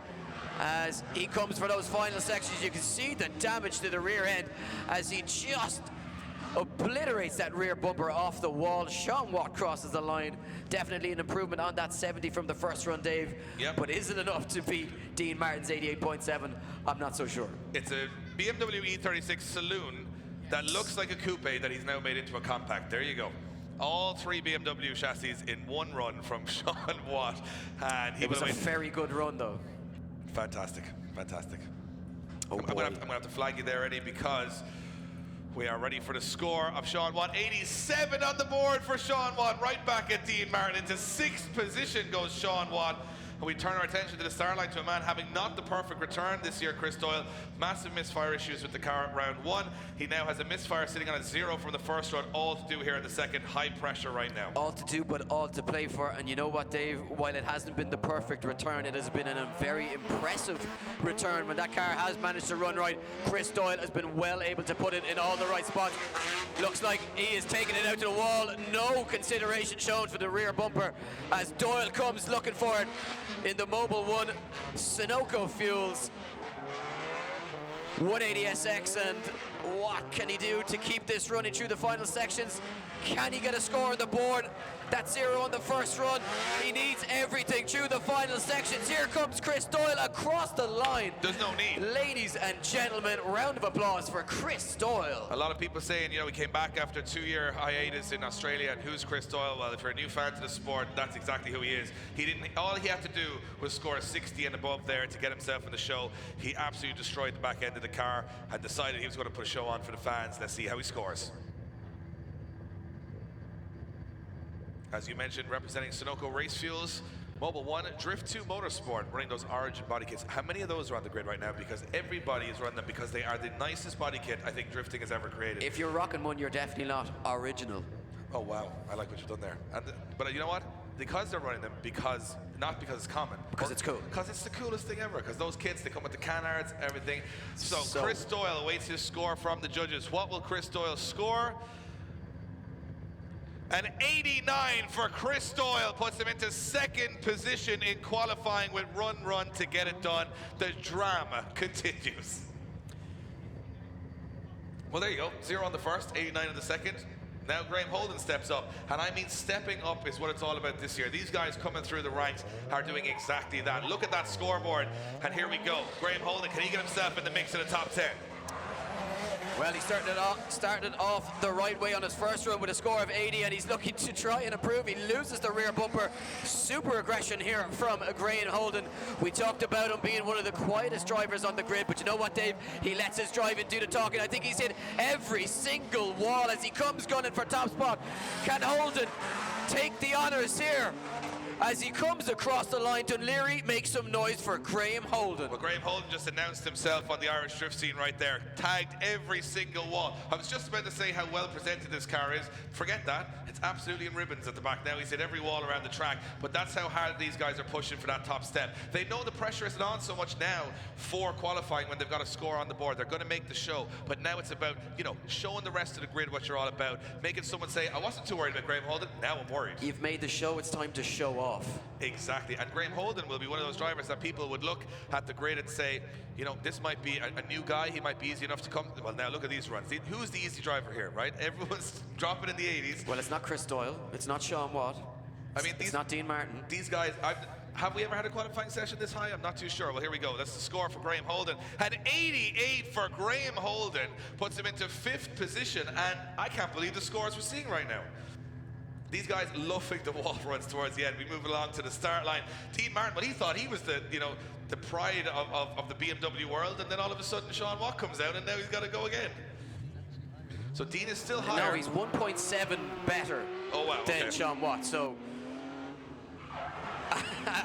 as he comes for those final sections. You can see the damage to the rear end as he just obliterates that rear bumper off the wall. Sean Watt crosses the line. Definitely an improvement on that 70 from the first run, Dave. Yep. But is it enough to beat Dean Martin's 88.7? I'm not so sure. It's a BMW E36 Saloon that looks like a coupe that he's now made into a compact. There you go. All 3 BMW chassis in one run from Sean Watt. And it was a very good run, though. Fantastic, fantastic. Oh, I'm going to have to flag you there, Eddie, because we are ready for the score of Sean Watt. 87 on the board for Sean Watt. Right back at Dean Martin. Into 6th position goes Sean Watt. And we turn our attention to the start line to a man having not the perfect return this year, Chris Doyle. Massive misfire issues with the car at round 1. He now has a misfire sitting on a 0 from the first run. All to do here in the second. High pressure right now. All to do, but all to play for. And you know what, Dave? While it hasn't been the perfect return, it has been a very impressive return. When that car has managed to run right, Chris Doyle has been well able to put it in all the right spots. Looks like he is taking it out to the wall. No consideration shown for the rear bumper as Doyle comes looking for it in the Mobil 1 Sunoco Fuels 180SX. And what can he do to keep this running through the final sections? Can he get a score on the board? That 0 on the first run. He needs everything through the final sections. Here comes Chris Doyle across the line. There's no need. Ladies and gentlemen, round of applause for Chris Doyle. A lot of people saying, you know, he came back after a 2-year hiatus in Australia, and who's Chris Doyle? Well, if you're a new fan to the sport, that's exactly who he is. All he had to do was score a 60 and above there to get himself in the show. He absolutely destroyed the back end of the car and decided he was going to put a show on for the fans. Let's see how he scores. As you mentioned, representing Sunoco Race Fuels, Mobil 1, Drift 2 Motorsport, running those Origin body kits. How many of those are on the grid right now? Because everybody is running them because they are the nicest body kit I think drifting has ever created. If you're rocking one, you're definitely not original. Oh wow, I like what you've done there. But you know what? Because they're running them, not because it's common. Because it's cool. Because it's the coolest thing ever. Because those kits, they come with the canards, everything. So Chris Doyle awaits his score from the judges. What will Chris Doyle score? An 89 for Chris Doyle puts him into second position in qualifying with run to get it done. The drama continues. Well, there you go. 0 on the first, 89 on the second. Now Graham Holden steps up, and I mean stepping up is what it's all about this year. These guys coming through the ranks are doing exactly that. Look at that scoreboard, and here we go. Graham Holden, can he get himself in the mix of the top 10? Well, he started off the right way on his first run with a score of 80, and he's looking to try and improve. He loses the rear bumper. Super aggression here from Graham Holden. We talked about him being one of the quietest drivers on the grid, but you know what, Dave? He lets his driving do the talking. I think he's hit every single wall as he comes gunning for top spot. Can Holden take the honours here? As he comes across the line, Dunleary makes some noise for Graham Holden. Well, Graham Holden just announced himself on the Irish drift scene right there. Tagged every single wall. I was just about to say how well presented this car is. Forget that. It's absolutely in ribbons at the back now. He's hit every wall around the track. But that's how hard these guys are pushing for that top step. They know the pressure isn't on so much now for qualifying when they've got a score on the board. They're going to make the show. But now it's about, you know, showing the rest of the grid what you're all about. Making someone say, I wasn't too worried about Graham Holden. Now I'm worried. You've made the show. It's time to show off. Exactly, and Graham Holden will be one of those drivers that people would look at the grid and say, you know, this might be a new guy, he might be easy enough to come. Well, now look at these runs. Who's the easy driver here, right? Everyone's dropping in the 80s. Well, it's not Chris Doyle, it's not Sean Watt, I mean, it's not Dean Martin. These guys, have we ever had a qualifying session this high? I'm not too sure. Well, here we go. That's the score for Graham Holden. An 88 for Graham Holden puts him into 5th position, and I can't believe the scores we're seeing right now. These guys luffing the wall runs towards the end. We move along to the start line. Dean Martin, well, he thought he was the pride of the BMW world, and then all of a sudden Sean Watt comes out, and now he's got to go again. So Dean is still higher. No, he's 1.7 better than Sean Watt. So,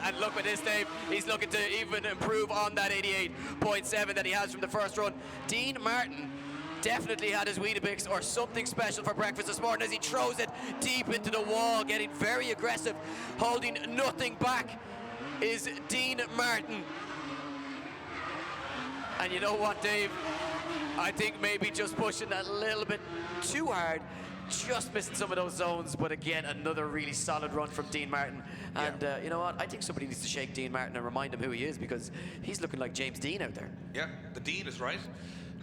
and look at this, Dave. He's looking to even improve on that 88.7 that he has from the first run. Dean Martin definitely had his Weetabix or something special for breakfast this morning as he throws it deep into the wall, getting very aggressive, holding nothing back is Dean Martin. And you know what, Dave? I think maybe just pushing that a little bit too hard, just missing some of those zones, but again, another really solid run from Dean Martin. And you know what? I think somebody needs to shake Dean Martin and remind him who he is, because he's looking like James Dean out there. Yeah, the Dean is right.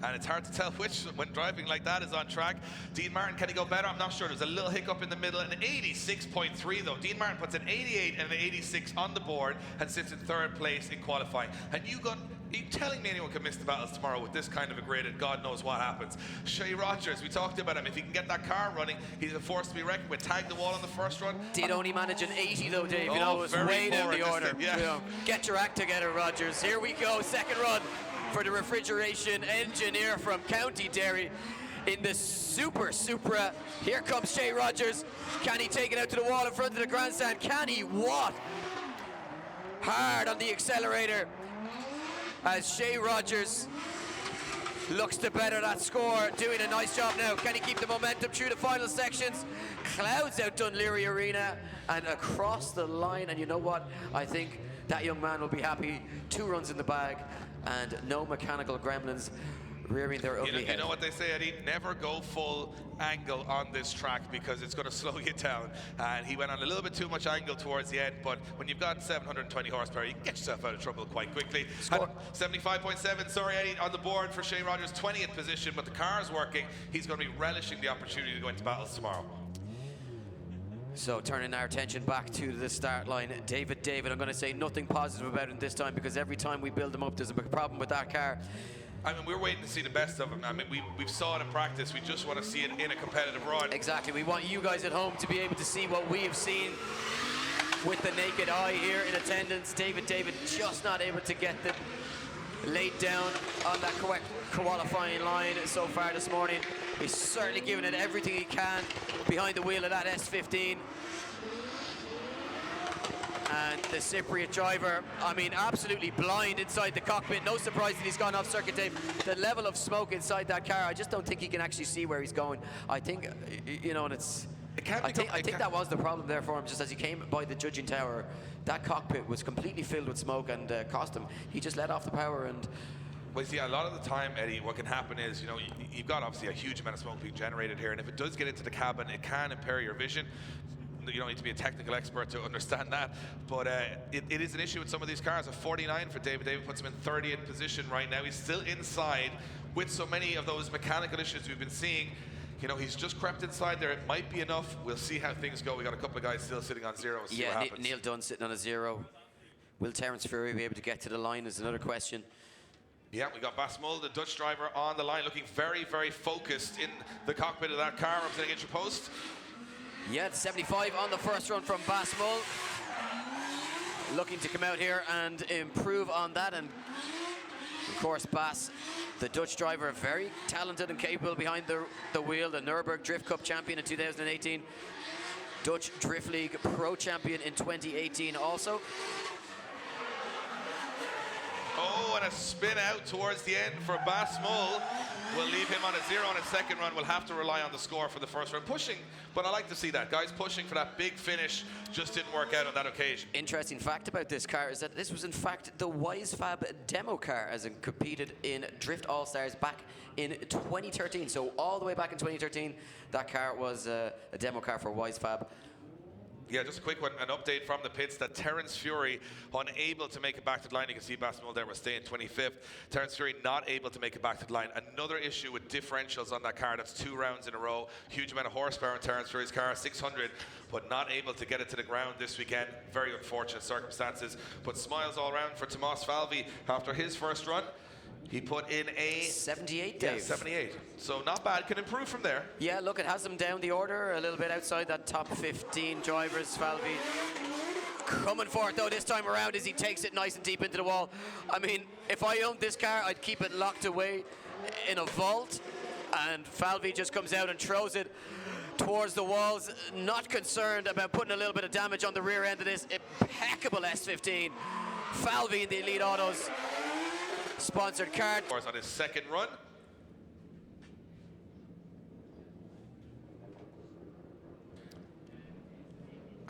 And it's hard to tell which, when driving like that, is on track. Dean Martin, can he go better? I'm not sure. There's a little hiccup in the middle. An 86.3 though. Dean Martin puts an 88 and an 86 on the board and sits in 3rd place in qualifying. And are you telling me anyone can miss the battles tomorrow with this kind of a grid, and God knows what happens? Shea Rogers, we talked about him. If he can get that car running, he's a force to be reckoned with. Tagged the wall on the first run. Did only manage an 80 though, Dave. You know, it was way down the order. Yeah. You know, get your act together, Rogers. Here we go, second run for the refrigeration engineer from County Derry in the Super Supra. Here comes Shea Rogers. Can he take it out to the wall in front of the grandstand? Can he? What hard on the accelerator as Shea Rogers looks to better that score, doing a nice job now. Can he keep the momentum through the final sections? Clouds out Dunleary Arena and across the line, and you know what? I think that young man will be happy. 2 runs in the bag and no mechanical gremlins rearing their ugly head. You know what they say, Eddie? Never go full angle on this track because it's going to slow you down. And he went on a little bit too much angle towards the end, but when you've got 720 horsepower, you can get yourself out of trouble quite quickly. 75.7, sorry, Eddie, on the board for Shea Rogers, 20th position, but the car's working. He's going to be relishing the opportunity to go into battles tomorrow. So turning our attention back to the start line, David, I'm going to say nothing positive about him this time because every time we build him up, there's a problem with that car. I mean, we're waiting to see the best of him. I mean, we've saw it in practice. We just want to see it in a competitive run. Exactly. We want you guys at home to be able to see what we have seen with the naked eye here in attendance. David just not able to get the laid down on that correct qualifying line so far this morning. He's certainly given it everything he can behind the wheel of that S15. And the Cypriot driver, I mean, absolutely blind inside the cockpit. No surprise that he's gone off circuit, Dave. The level of smoke inside that car, I just don't think he can actually see where he's going. I think, you know, and I think that was the problem there for him. Just as he came by the judging tower, that cockpit was completely filled with smoke and cost him. He just let off the power and... Well, see, a lot of the time, Eddie, what can happen is, you know, you've got obviously a huge amount of smoke being generated here, and if it does get into the cabin, it can impair your vision. You don't need to be a technical expert to understand that, but it is an issue with some of these cars. A 49 for David. David puts him in 30th position right now. He's still inside with so many of those mechanical issues we've been seeing. You know, he's just crept inside there. It might be enough. We'll see how things go. We got a couple of guys still sitting on 0. See what happens. Neil Dunn sitting on a 0. Will Terence Fury be able to get to the line is another question. Yeah, we got Bas Mull, the Dutch driver, on the line, looking very, very focused in the cockpit of that car, representing Interpost. Yeah, 75 on the first run from Bas Mull. Looking to come out here and improve on that. And of course, Bas, the Dutch driver, very talented and capable behind the wheel. The Nürburgring Drift Cup champion in 2018. Dutch Drift League Pro champion in 2018 also. Oh, and a spin out towards the end for Bas Mull. We'll leave him on a 0 on his second run. We'll have to rely on the score for the first run. Pushing, but I like to see that. Guys pushing for that big finish. Just didn't work out on that occasion. Interesting fact about this car is that this was in fact the Wisefab demo car as it competed in Drift All-Stars back in 2013. So all the way back in 2013, that car was a demo car for Wisefab. Yeah, just a quick one, an update from the pits that Terence Fury unable to make it back to the line. You can see Bas Mull there was staying 25th. Terence Fury not able to make it back to the line. Another issue with differentials on that car. That's 2 rounds in a row. Huge amount of horsepower in Terence Fury's car, 600, but not able to get it to the ground this weekend. Very unfortunate circumstances. But smiles all around for Tomas Falvey after his first run. He put in a 78, Dave. Yeah, 78. So not bad. Can improve from there. Yeah, look, it has him down the order a little bit outside that top 15 drivers. Falvey coming for it though this time around as he takes it nice and deep into the wall. I mean, if I owned this car, I'd keep it locked away in a vault, and Falvey just comes out and throws it towards the walls, not concerned about putting a little bit of damage on the rear end of this impeccable S15. Falvey in the Elite Autos sponsored car. Of course, on his second run.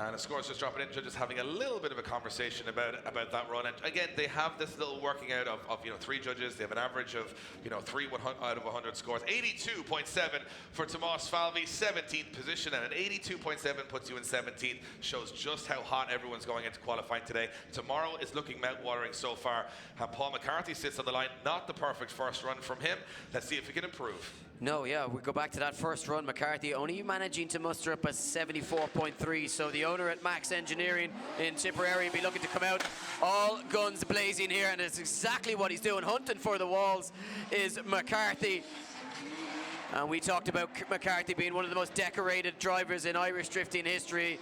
And the score's just dropping in, judges having a little bit of a conversation about that run. And again, they have this little working out of 3 judges. They have an average of 3 out of 100 scores. 82.7 for Tomas Falvey, 17th position, and an 82.7 puts you in 17th. Shows just how hot everyone's going into qualifying today. Tomorrow is looking mouth-watering so far. And Paul McCarthy sits on the line. Not the perfect first run from him. Let's see if he can improve. No, yeah, we go back to that first run. McCarthy only managing to muster up a 74.3. So the owner at Max Engineering in Tipperary will be looking to come out all guns blazing here, and it's exactly what he's doing. Hunting for the walls is McCarthy. And we talked about McCarthy being one of the most decorated drivers in Irish drifting history,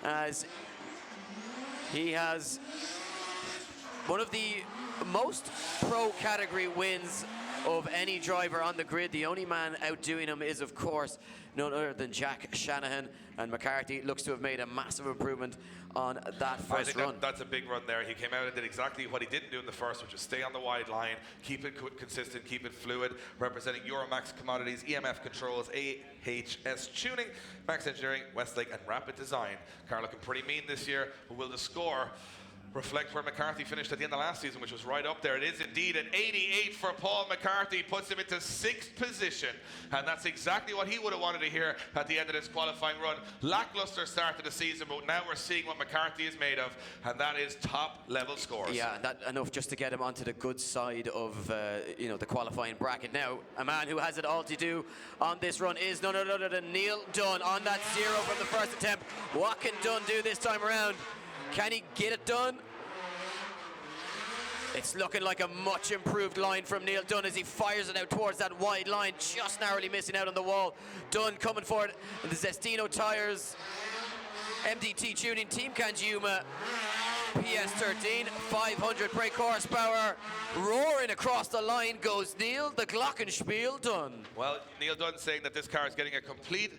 as he has one of the most pro category wins of any driver on the grid. The only man outdoing him is, of course, none other than Jack Shanahan, and McCarthy looks to have made a massive improvement on that first run. That's a big run there. He came out and did exactly what he didn't do in the first, which was stay on the wide line, keep it consistent, keep it fluid, representing Euromax Commodities, EMF Controls, AHS Tuning, Max Engineering, Westlake, and Rapid Design. Car looking pretty mean this year, but will the score reflect where McCarthy finished at the end of last season, which was right up there? It is indeed an 88 for Paul McCarthy, puts him into 6th position, and that's exactly what he would have wanted to hear at the end of this qualifying run. Lackluster start to the season, but now we're seeing what McCarthy is made of, and that is top level scores. Yeah, that enough just to get him onto the good side of the qualifying bracket. Now, a man who has it all to do on this run is none other than Neil Dunn on that 0 from the first attempt. What can Dunn do this time around? Can he get it done? It's looking like a much improved line from Neil Dunn as he fires it out towards that wide line, just narrowly missing out on the wall. Dunn coming forward in the Zestino tyres, MDT tuning, Team Kanjuma, PS13, 500 brake horsepower. Roaring across the line goes Neil, the Glockenspiel Dunn. Well, Neil Dunn saying that this car is getting a complete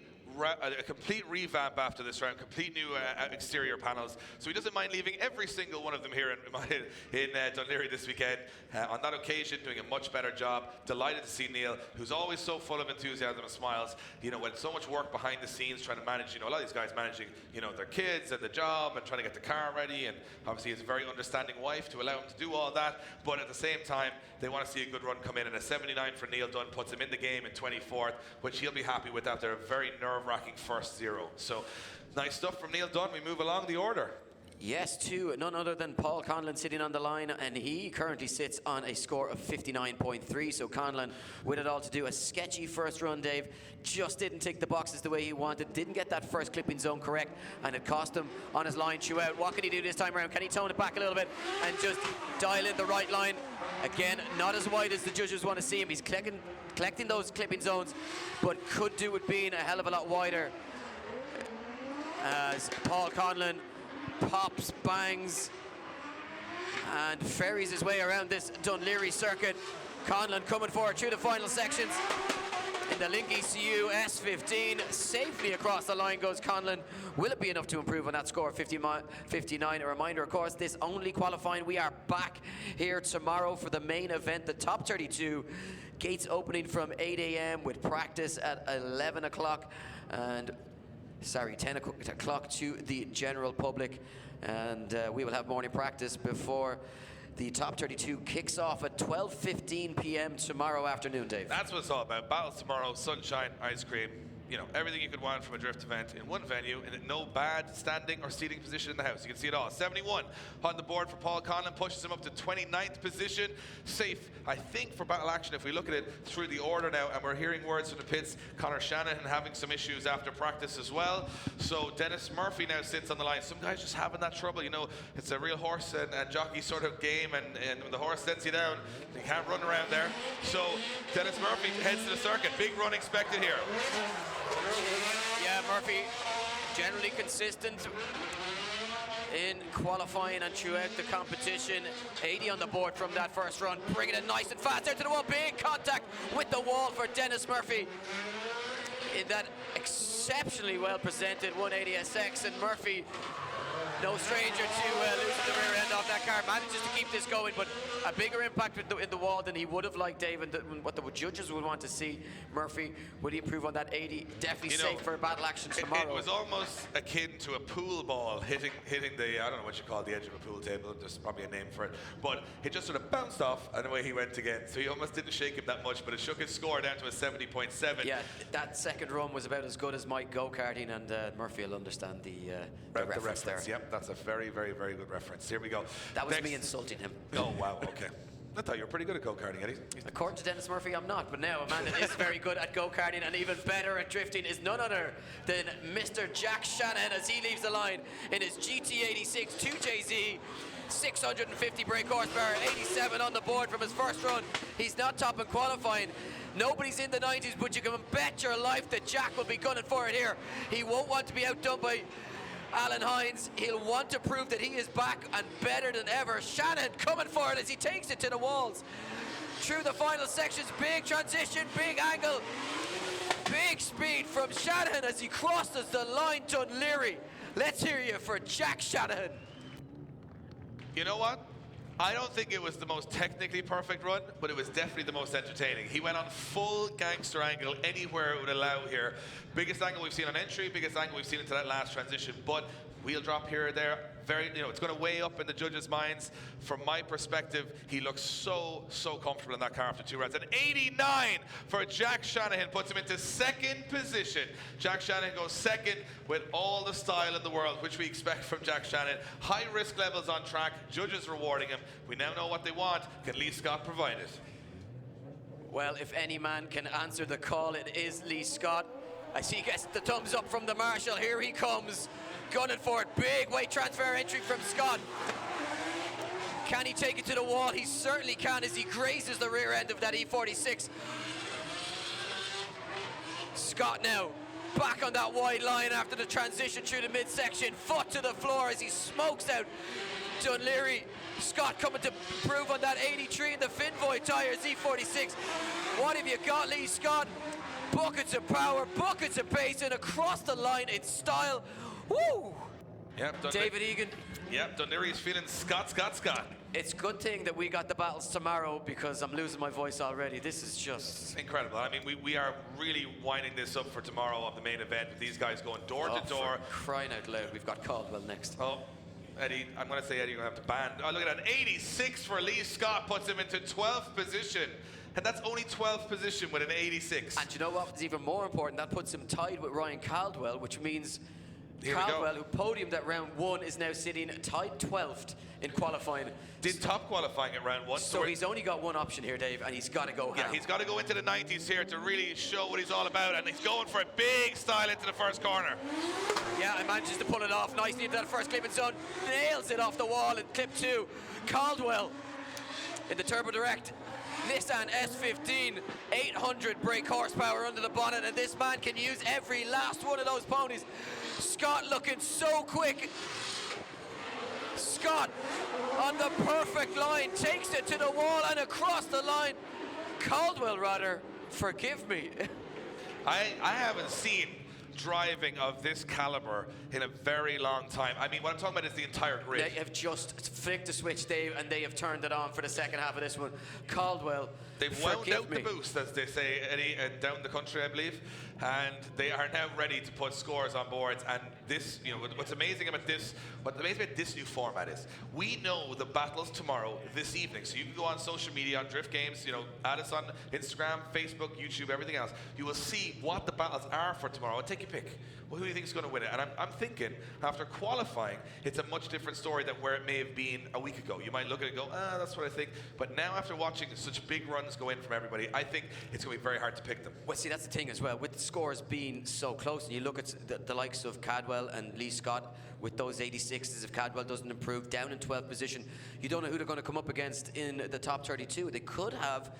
revamp after this round, complete new exterior panels. So he doesn't mind leaving every single one of them here in Dún Laoghaire this weekend. On that occasion, doing a much better job. Delighted to see Neil, who's always so full of enthusiasm and smiles. You know, when so much work behind the scenes, trying to manage, a lot of these guys managing, their kids and the job and trying to get the car ready. And obviously, he has a very understanding wife to allow him to do all that. But at the same time, they want to see a good run come in. And a 79 for Neil Dunn puts him in the game in 24th, which he'll be happy with after a very nerve-wracking first 0. So nice stuff from Neil Dunn. We move along the order. Yes, to none other than Paul Conlon sitting on the line, and he currently sits on a score of 59.3. So Conlon with it all to do. A sketchy first run, Dave. Just didn't tick the boxes the way he wanted. Didn't get that first clipping zone correct, and it cost him on his line throughout. What can he do this time around? Can he tone it back a little bit and just dial in the right line? Again, not as wide as the judges want to see him. He's collecting those clipping zones, but could do with being a hell of a lot wider. As Paul Conlon pops, bangs, and ferries his way around this Dún Laoghaire circuit. Conlon coming forward through the final sections in the Link ECU S15. Safely across the line goes Conlon. Will it be enough to improve on that score of 59? A reminder, of course, this only qualifying. We are back here tomorrow for the main event, the top 32. Gates opening from 8 a.m. with practice at 11 o'clock. And 10 o'clock to the general public, and we will have morning practice before the top 32 kicks off at 12:15 p.m. tomorrow afternoon, Dave. That's what it's all about. Battles tomorrow, sunshine, ice cream. Everything you could want from a drift event in one venue, and no bad standing or seating position in the house. You can see it all. 71 on the board for Paul Conlon, pushes him up to 29th position. Safe, I think, for battle action if we look at it through the order now, and we're hearing words from the pits. Conor Shanahan having some issues after practice as well. So Dennis Murphy now sits on the line. Some guys just having that trouble. It's a real horse and jockey sort of game, and when the horse sets you down, you can't run around there. So Dennis Murphy heads to the circuit. Big run expected here. Yeah, Murphy generally consistent in qualifying and throughout the competition. 80 on the board from that first run, bringing it nice and fast out to the wall. Big contact with the wall for Dennis Murphy in that exceptionally well presented 180SX, and Murphy, no stranger to losing the rear end off that car, manages to keep this going, but a bigger impact in the wall than he would have liked, Dave, and what the judges would want to see. Murphy, would he improve on that 80? Definitely safe for battle action tomorrow. It was almost akin to a pool ball hitting the, I don't know what you call the edge of a pool table, there's probably a name for it, but it just sort of bounced off and away he went again. So he almost didn't shake him that much, but it shook his score down to a 70.7. Yeah, that second run was about as good as Mike go-karting, and Murphy will understand the reference there. Yep, that's a very, very, very good reference. Here we go. That was me insulting him. Oh, wow, okay. I thought you were pretty good at go-karting, Eddie. According to Dennis Murphy, I'm not, but now a man that is very good at go-karting and even better at drifting is none other than Mr. Jack Shanahan as he leaves the line in his GT86 2JZ. 650 brake horsepower, 87 on the board from his first run. He's not top in qualifying. Nobody's in the 90s, but you can bet your life that Jack will be gunning for it here. He won't want to be outdone by Alan Hines. He'll want to prove that he is back and better than ever. Shannon coming for it as he takes it to the walls. through the final sections. Big transition, big angle, big speed from Shanahan as he crosses the line. Dunleary, let's hear you for Jack Shanahan. You know what? I don't think it was the most technically perfect run, but it was definitely the most entertaining. He went on full gangster angle anywhere it would allow here. Biggest angle we've seen on entry, biggest angle we've seen into that last transition, but wheel drop here or there. Very, it's going to weigh up in the judges' minds. From my perspective, he looks so comfortable in that car after 2 rounds. And 89 for Jack Shanahan puts him into second position. Jack Shanahan goes second with all the style in the world, which we expect from Jack Shanahan. High risk levels on track, judges rewarding him. We now know what they want. Can Lee Scott provide it? Well, if any man can answer the call, it is Lee Scott. I see he gets the thumbs up from the marshal. Here he comes. Gunning for it. Big weight transfer entry from Scott. Can he take it to the wall? He certainly can as he grazes the rear end of that E46. Scott now back on that wide line after the transition through the midsection. Foot to the floor as he smokes out Dunleary. Scott coming to improve on that 83 in the Finvoy tyres E46. What have you got, Lee Scott? Buckets of power, buckets of pace, and across the line in style. Woo! Yep, David Egan. Yep, Dunleary's feeling Scott. It's a good thing that we got the battles tomorrow because I'm losing my voice already. This is just incredible. I mean, we are really winding this up for tomorrow of the main event with these guys going door to door. For crying out loud, we've got Caldwell next. Oh, Eddie, I'm going to say Eddie, you're going to have to ban. Oh, look at that. 86 for Lee Scott puts him into 12th position. And that's only 12th position with an 86. And you know what? It's even more important. That puts him tied with Ryan Caldwell, which means Here Caldwell, who podiumed at round 1, is now sitting tied 12th in qualifying. Did top qualifying at round 1. So he's only got one option here, Dave, and he's got to go Yeah, ham. he's got to go into the 90s here to really show what he's all about, and he's going for a big style into the first corner. Yeah, and manages to pull it off nicely into that first clipping zone. Nails it off the wall in clip 2. Caldwell in the Turbo Direct Nissan S15, 800 brake horsepower under the bonnet, and this man can use every last one of those ponies. Scott looking so quick. Scott on the perfect line, takes it to the wall and across the line. Caldwell, rather, forgive me. I haven't seen driving of this caliber in a very long time. I mean, what I'm talking about is the entire grid. They have just flicked the switch, Dave, and they have turned it on for the second half of this one. Caldwell, They've wound out the me. boost, as they say, Eddie, down the country, I believe, and they are now ready to put scores on boards. And this, what's amazing about this, new format is, we know the battles tomorrow, this evening. So you can go on social media, on Drift Games, add us on Instagram, Facebook, YouTube, everything else. You will see what the battles are for tomorrow, and take your pick. Well, who do you think is going to win it? And I'm thinking, after qualifying, it's a much different story than where it may have been a week ago. You might look at it and go, that's what I think. But now, after watching such big runs go in from everybody, I think it's going to be very hard to pick them. Well, see, that's the thing as well. With the scores being so close, and you look at the likes of Cadwell and Lee Scott with those 86s, if Cadwell doesn't improve, down in 12th position, you don't know who they're going to come up against in the top 32. They could have,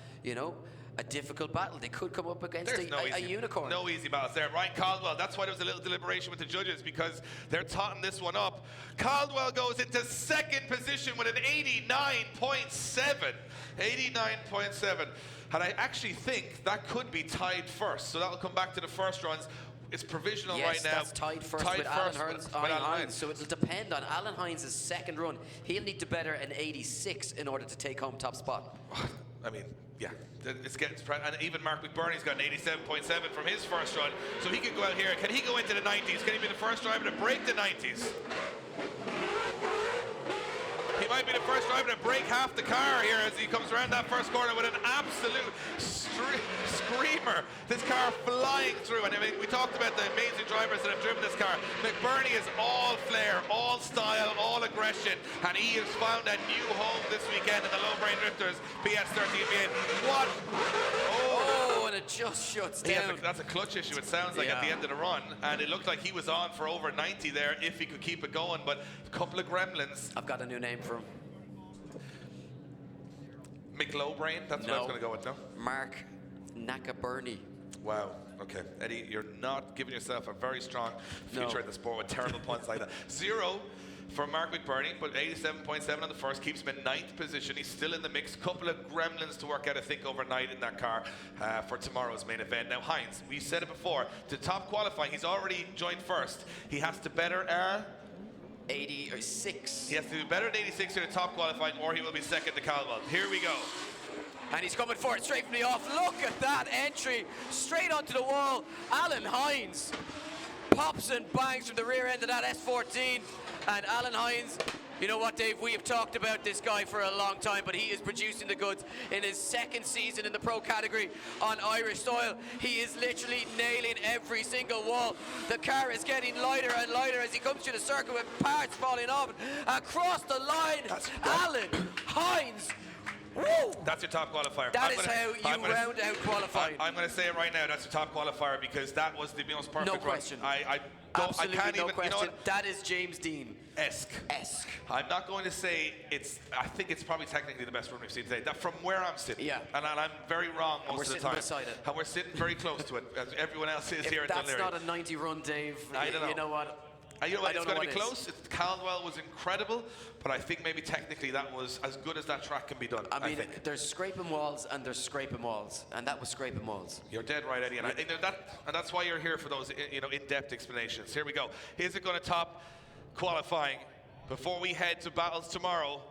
a difficult battle. They could come up against a unicorn. No easy battles there. Ryan Caldwell, that's why there was a little deliberation with the judges, because they're totting this one up. Caldwell goes into second position with an 89.7. 89.7. And I actually think that could be tied first. So that'll come back to the first runs. It's provisional right now. Yes, that's tied first with Alan Hines. So it'll depend on Alan Hines' second run. He'll need to better an 86 in order to take home top spot. I mean, yeah, it's getting, and even Mark McBurney's got an 87.7 from his first run, so he could go out here. Can he go into the 90s? Can he be the first driver to break the 90s? He might be the first driver to break half the car here as he comes around that first corner with an absolute screamer. This car flying through. And I mean, we talked about the amazing drivers that have driven this car. McBurney is all flair, all style, all aggression. And he has found a new home this weekend in the Laoghaire Drifters BS38. What? Oh, and it just shuts down. That's a clutch issue, it sounds like, at the end of the run. And it looked like he was on for over 90 there if he could keep it going. But a couple of gremlins. I've got a new name for him. McLobrain, that's what I was going to go with, no? Mark Nakaburny. Wow. Okay, Eddie, you're not giving yourself a very strong future in the sport with terrible puns like that. Zero for Mark McBurney, but 87.7 on the first, keeps him in 9th position. He's still in the mix. Couple of gremlins to work out, I think, overnight in that car for tomorrow's main event. Now, Hines, we said it before, to top qualifying, he's already joined first. He has to better 86. He has to do better than 86 in the top qualifying, or he will be second to Caldwell. Here we go. And he's coming for it straight from the off. Look at that entry, straight onto the wall. Alan Hines pops and bangs from the rear end of that S14. And Alan Hines, you know what, Dave, we have talked about this guy for a long time, but he is producing the goods in his second season in the pro category on Irish soil. He is literally nailing every single wall. The car is getting lighter and lighter as he comes through the circle with parts falling off. Across the line, Alan Hines. Woo! That's your top qualifier. That is how you round out qualifying. I'm going to say it right now. That's your top qualifier because that was the most perfect No question. run. Absolutely I can't no even. question. You know what? That is James Dean. Esque. I'm not going to say it's. I think it's probably technically the best run we've seen today. That from where I'm sitting. Yeah. And I'm very wrong most of the time. Beside it. And we're sitting very close to it, as everyone else is If here at that's Dunleary. not a 90 run, Dave, I don't know. you know what? You know what? I It's don't know going to be what close. Caldwell was incredible, but I think maybe technically that was as good as that track can be done. I mean, think. there's scraping walls and there's scraping walls, and that was scraping walls. You're dead right, Eddie, and that's why you're here for those in-depth explanations. Here we go. Is it going to top qualifying before we head to battles tomorrow?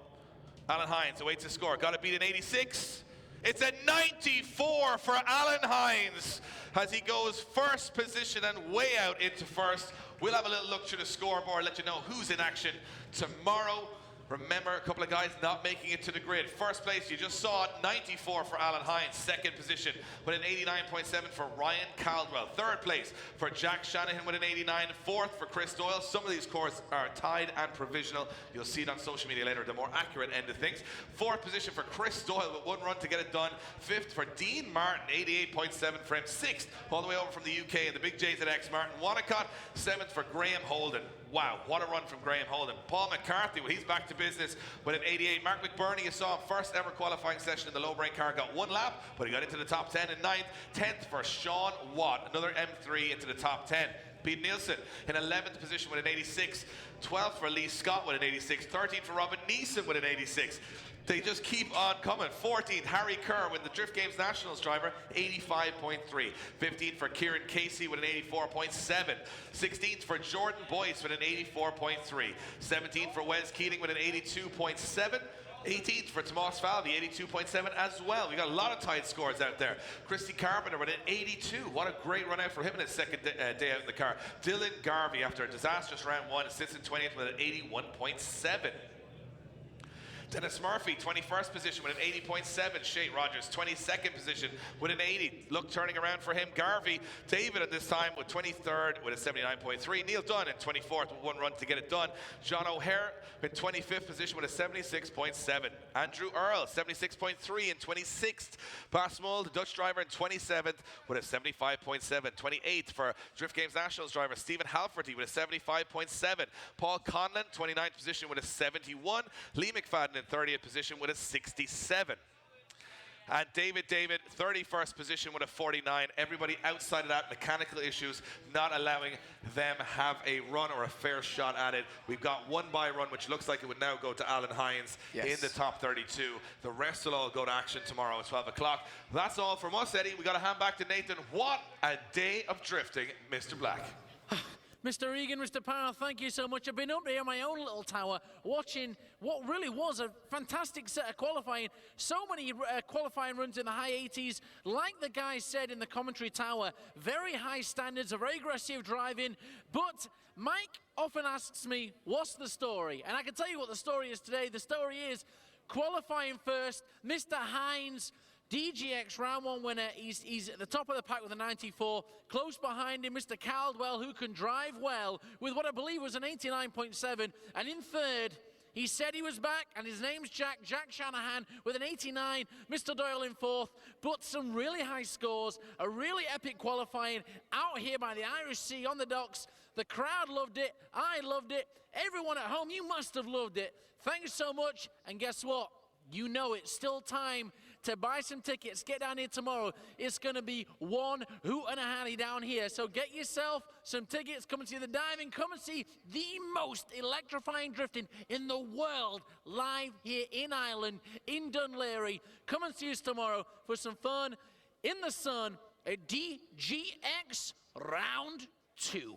Alan Hines awaits his score. Got to beat an 86. It's a 94 for Alan Hines as he goes first position and way out into first. We'll have a little look through the scoreboard, let you know who's in action tomorrow. Remember, a couple of guys not making it to the grid. First place, you just saw it, 94 for Alan Hines. Second position with an 89.7 for Ryan Caldwell. Third place for Jack Shanahan with an 89. Fourth for Chris Doyle. Some of these scores are tied and provisional. You'll see it on social media later, the more accurate end of things. Fourth position for Chris Doyle with 1 run to get it done. Fifth for Dean Martin, 88.7 for him. Sixth, all the way over from the UK and the big J's at X, Martin Wonnacott. Seventh for Graham Holden. Wow, what a run from Graham Holden. Paul McCarthy, well, he's back to business with an 88. Mark McBurney, you saw him first ever qualifying session in the low-brain car, got 1 lap, but he got into the top 10 in 9th. 10th for Sean Watt, another M3 into the top 10. Pete Nielsen in 11th position with an 86. 12th for Lee Scott with an 86. 13th for Robin Neeson with an 86. They just keep on coming. 14th, Harry Kerr with the Drift Games Nationals driver, 85.3. 15th for Kieran Casey with an 84.7. 16th for Jordan Boyce with an 84.3. 17th for Wes Keating with an 82.7. 18th for Tomas Falvey, 82.7 as well. We got a lot of tight scores out there. Christy Carpenter with an 82. What a great run out for him in his second day out in the car. Dylan Garvey, after a disastrous round 1, sits in 20th with an 81.7. Dennis Murphy, 21st position with an 80.7. Shea Rogers, 22nd position with an 80. Look, turning around for him. Garvey, David at this time with 23rd with a 79.3. Neil Dunn in 24th with 1 run to get it done. John O'Hare in 25th position with a 76.7. Andrew Earl, 76.3 in 26th. Bas Moll, the Dutch driver, in 27th with a 75.7. 28th for Drift Games Nationals driver Stephen Halferty with a 75.7. Paul Conlon, 29th position with a 71. Lee McFadden in 30th position with a 67. And David, 31st position with a 49. Everybody outside of that, mechanical issues, not allowing them have a run or a fair shot at it. We've got 1 by run, which looks like it would now go to Alan Hines in the top 32. The rest will all go to action tomorrow at 12 o'clock. That's all from us, Eddie. We got to hand back to Nathan. What a day of drifting, Mr. Black. Mr. Egan, Mr. Powell, thank you so much. I've been up here in my own little tower watching what really was a fantastic set of qualifying. So many qualifying runs in the high 80s. Like the guy said in the commentary tower, very high standards, a very aggressive driving. But Mike often asks me, what's the story? And I can tell you what the story is today. The story is qualifying first, Mr. Hines, DGX round 1 winner. He's at the top of the pack with a 94. Close behind him, Mr. Caldwell, who can drive well with what I believe was an 89.7. And in third, he said he was back, and his name's Jack Shanahan with an 89. Mr. Doyle in fourth, but some really high scores, a really epic qualifying out here by the Irish Sea on the docks. The crowd loved it. I loved it. Everyone at home, you must have loved it. Thanks so much. And guess what? You know it's still time to buy some tickets. Get down here tomorrow. It's going to be one hoot and a handy down here. So get yourself some tickets. Come and see the diving. Come and see the most electrifying drifting in the world live here in Ireland, in Dunleary. Come and see us tomorrow for some fun in the sun at DGX Round 2.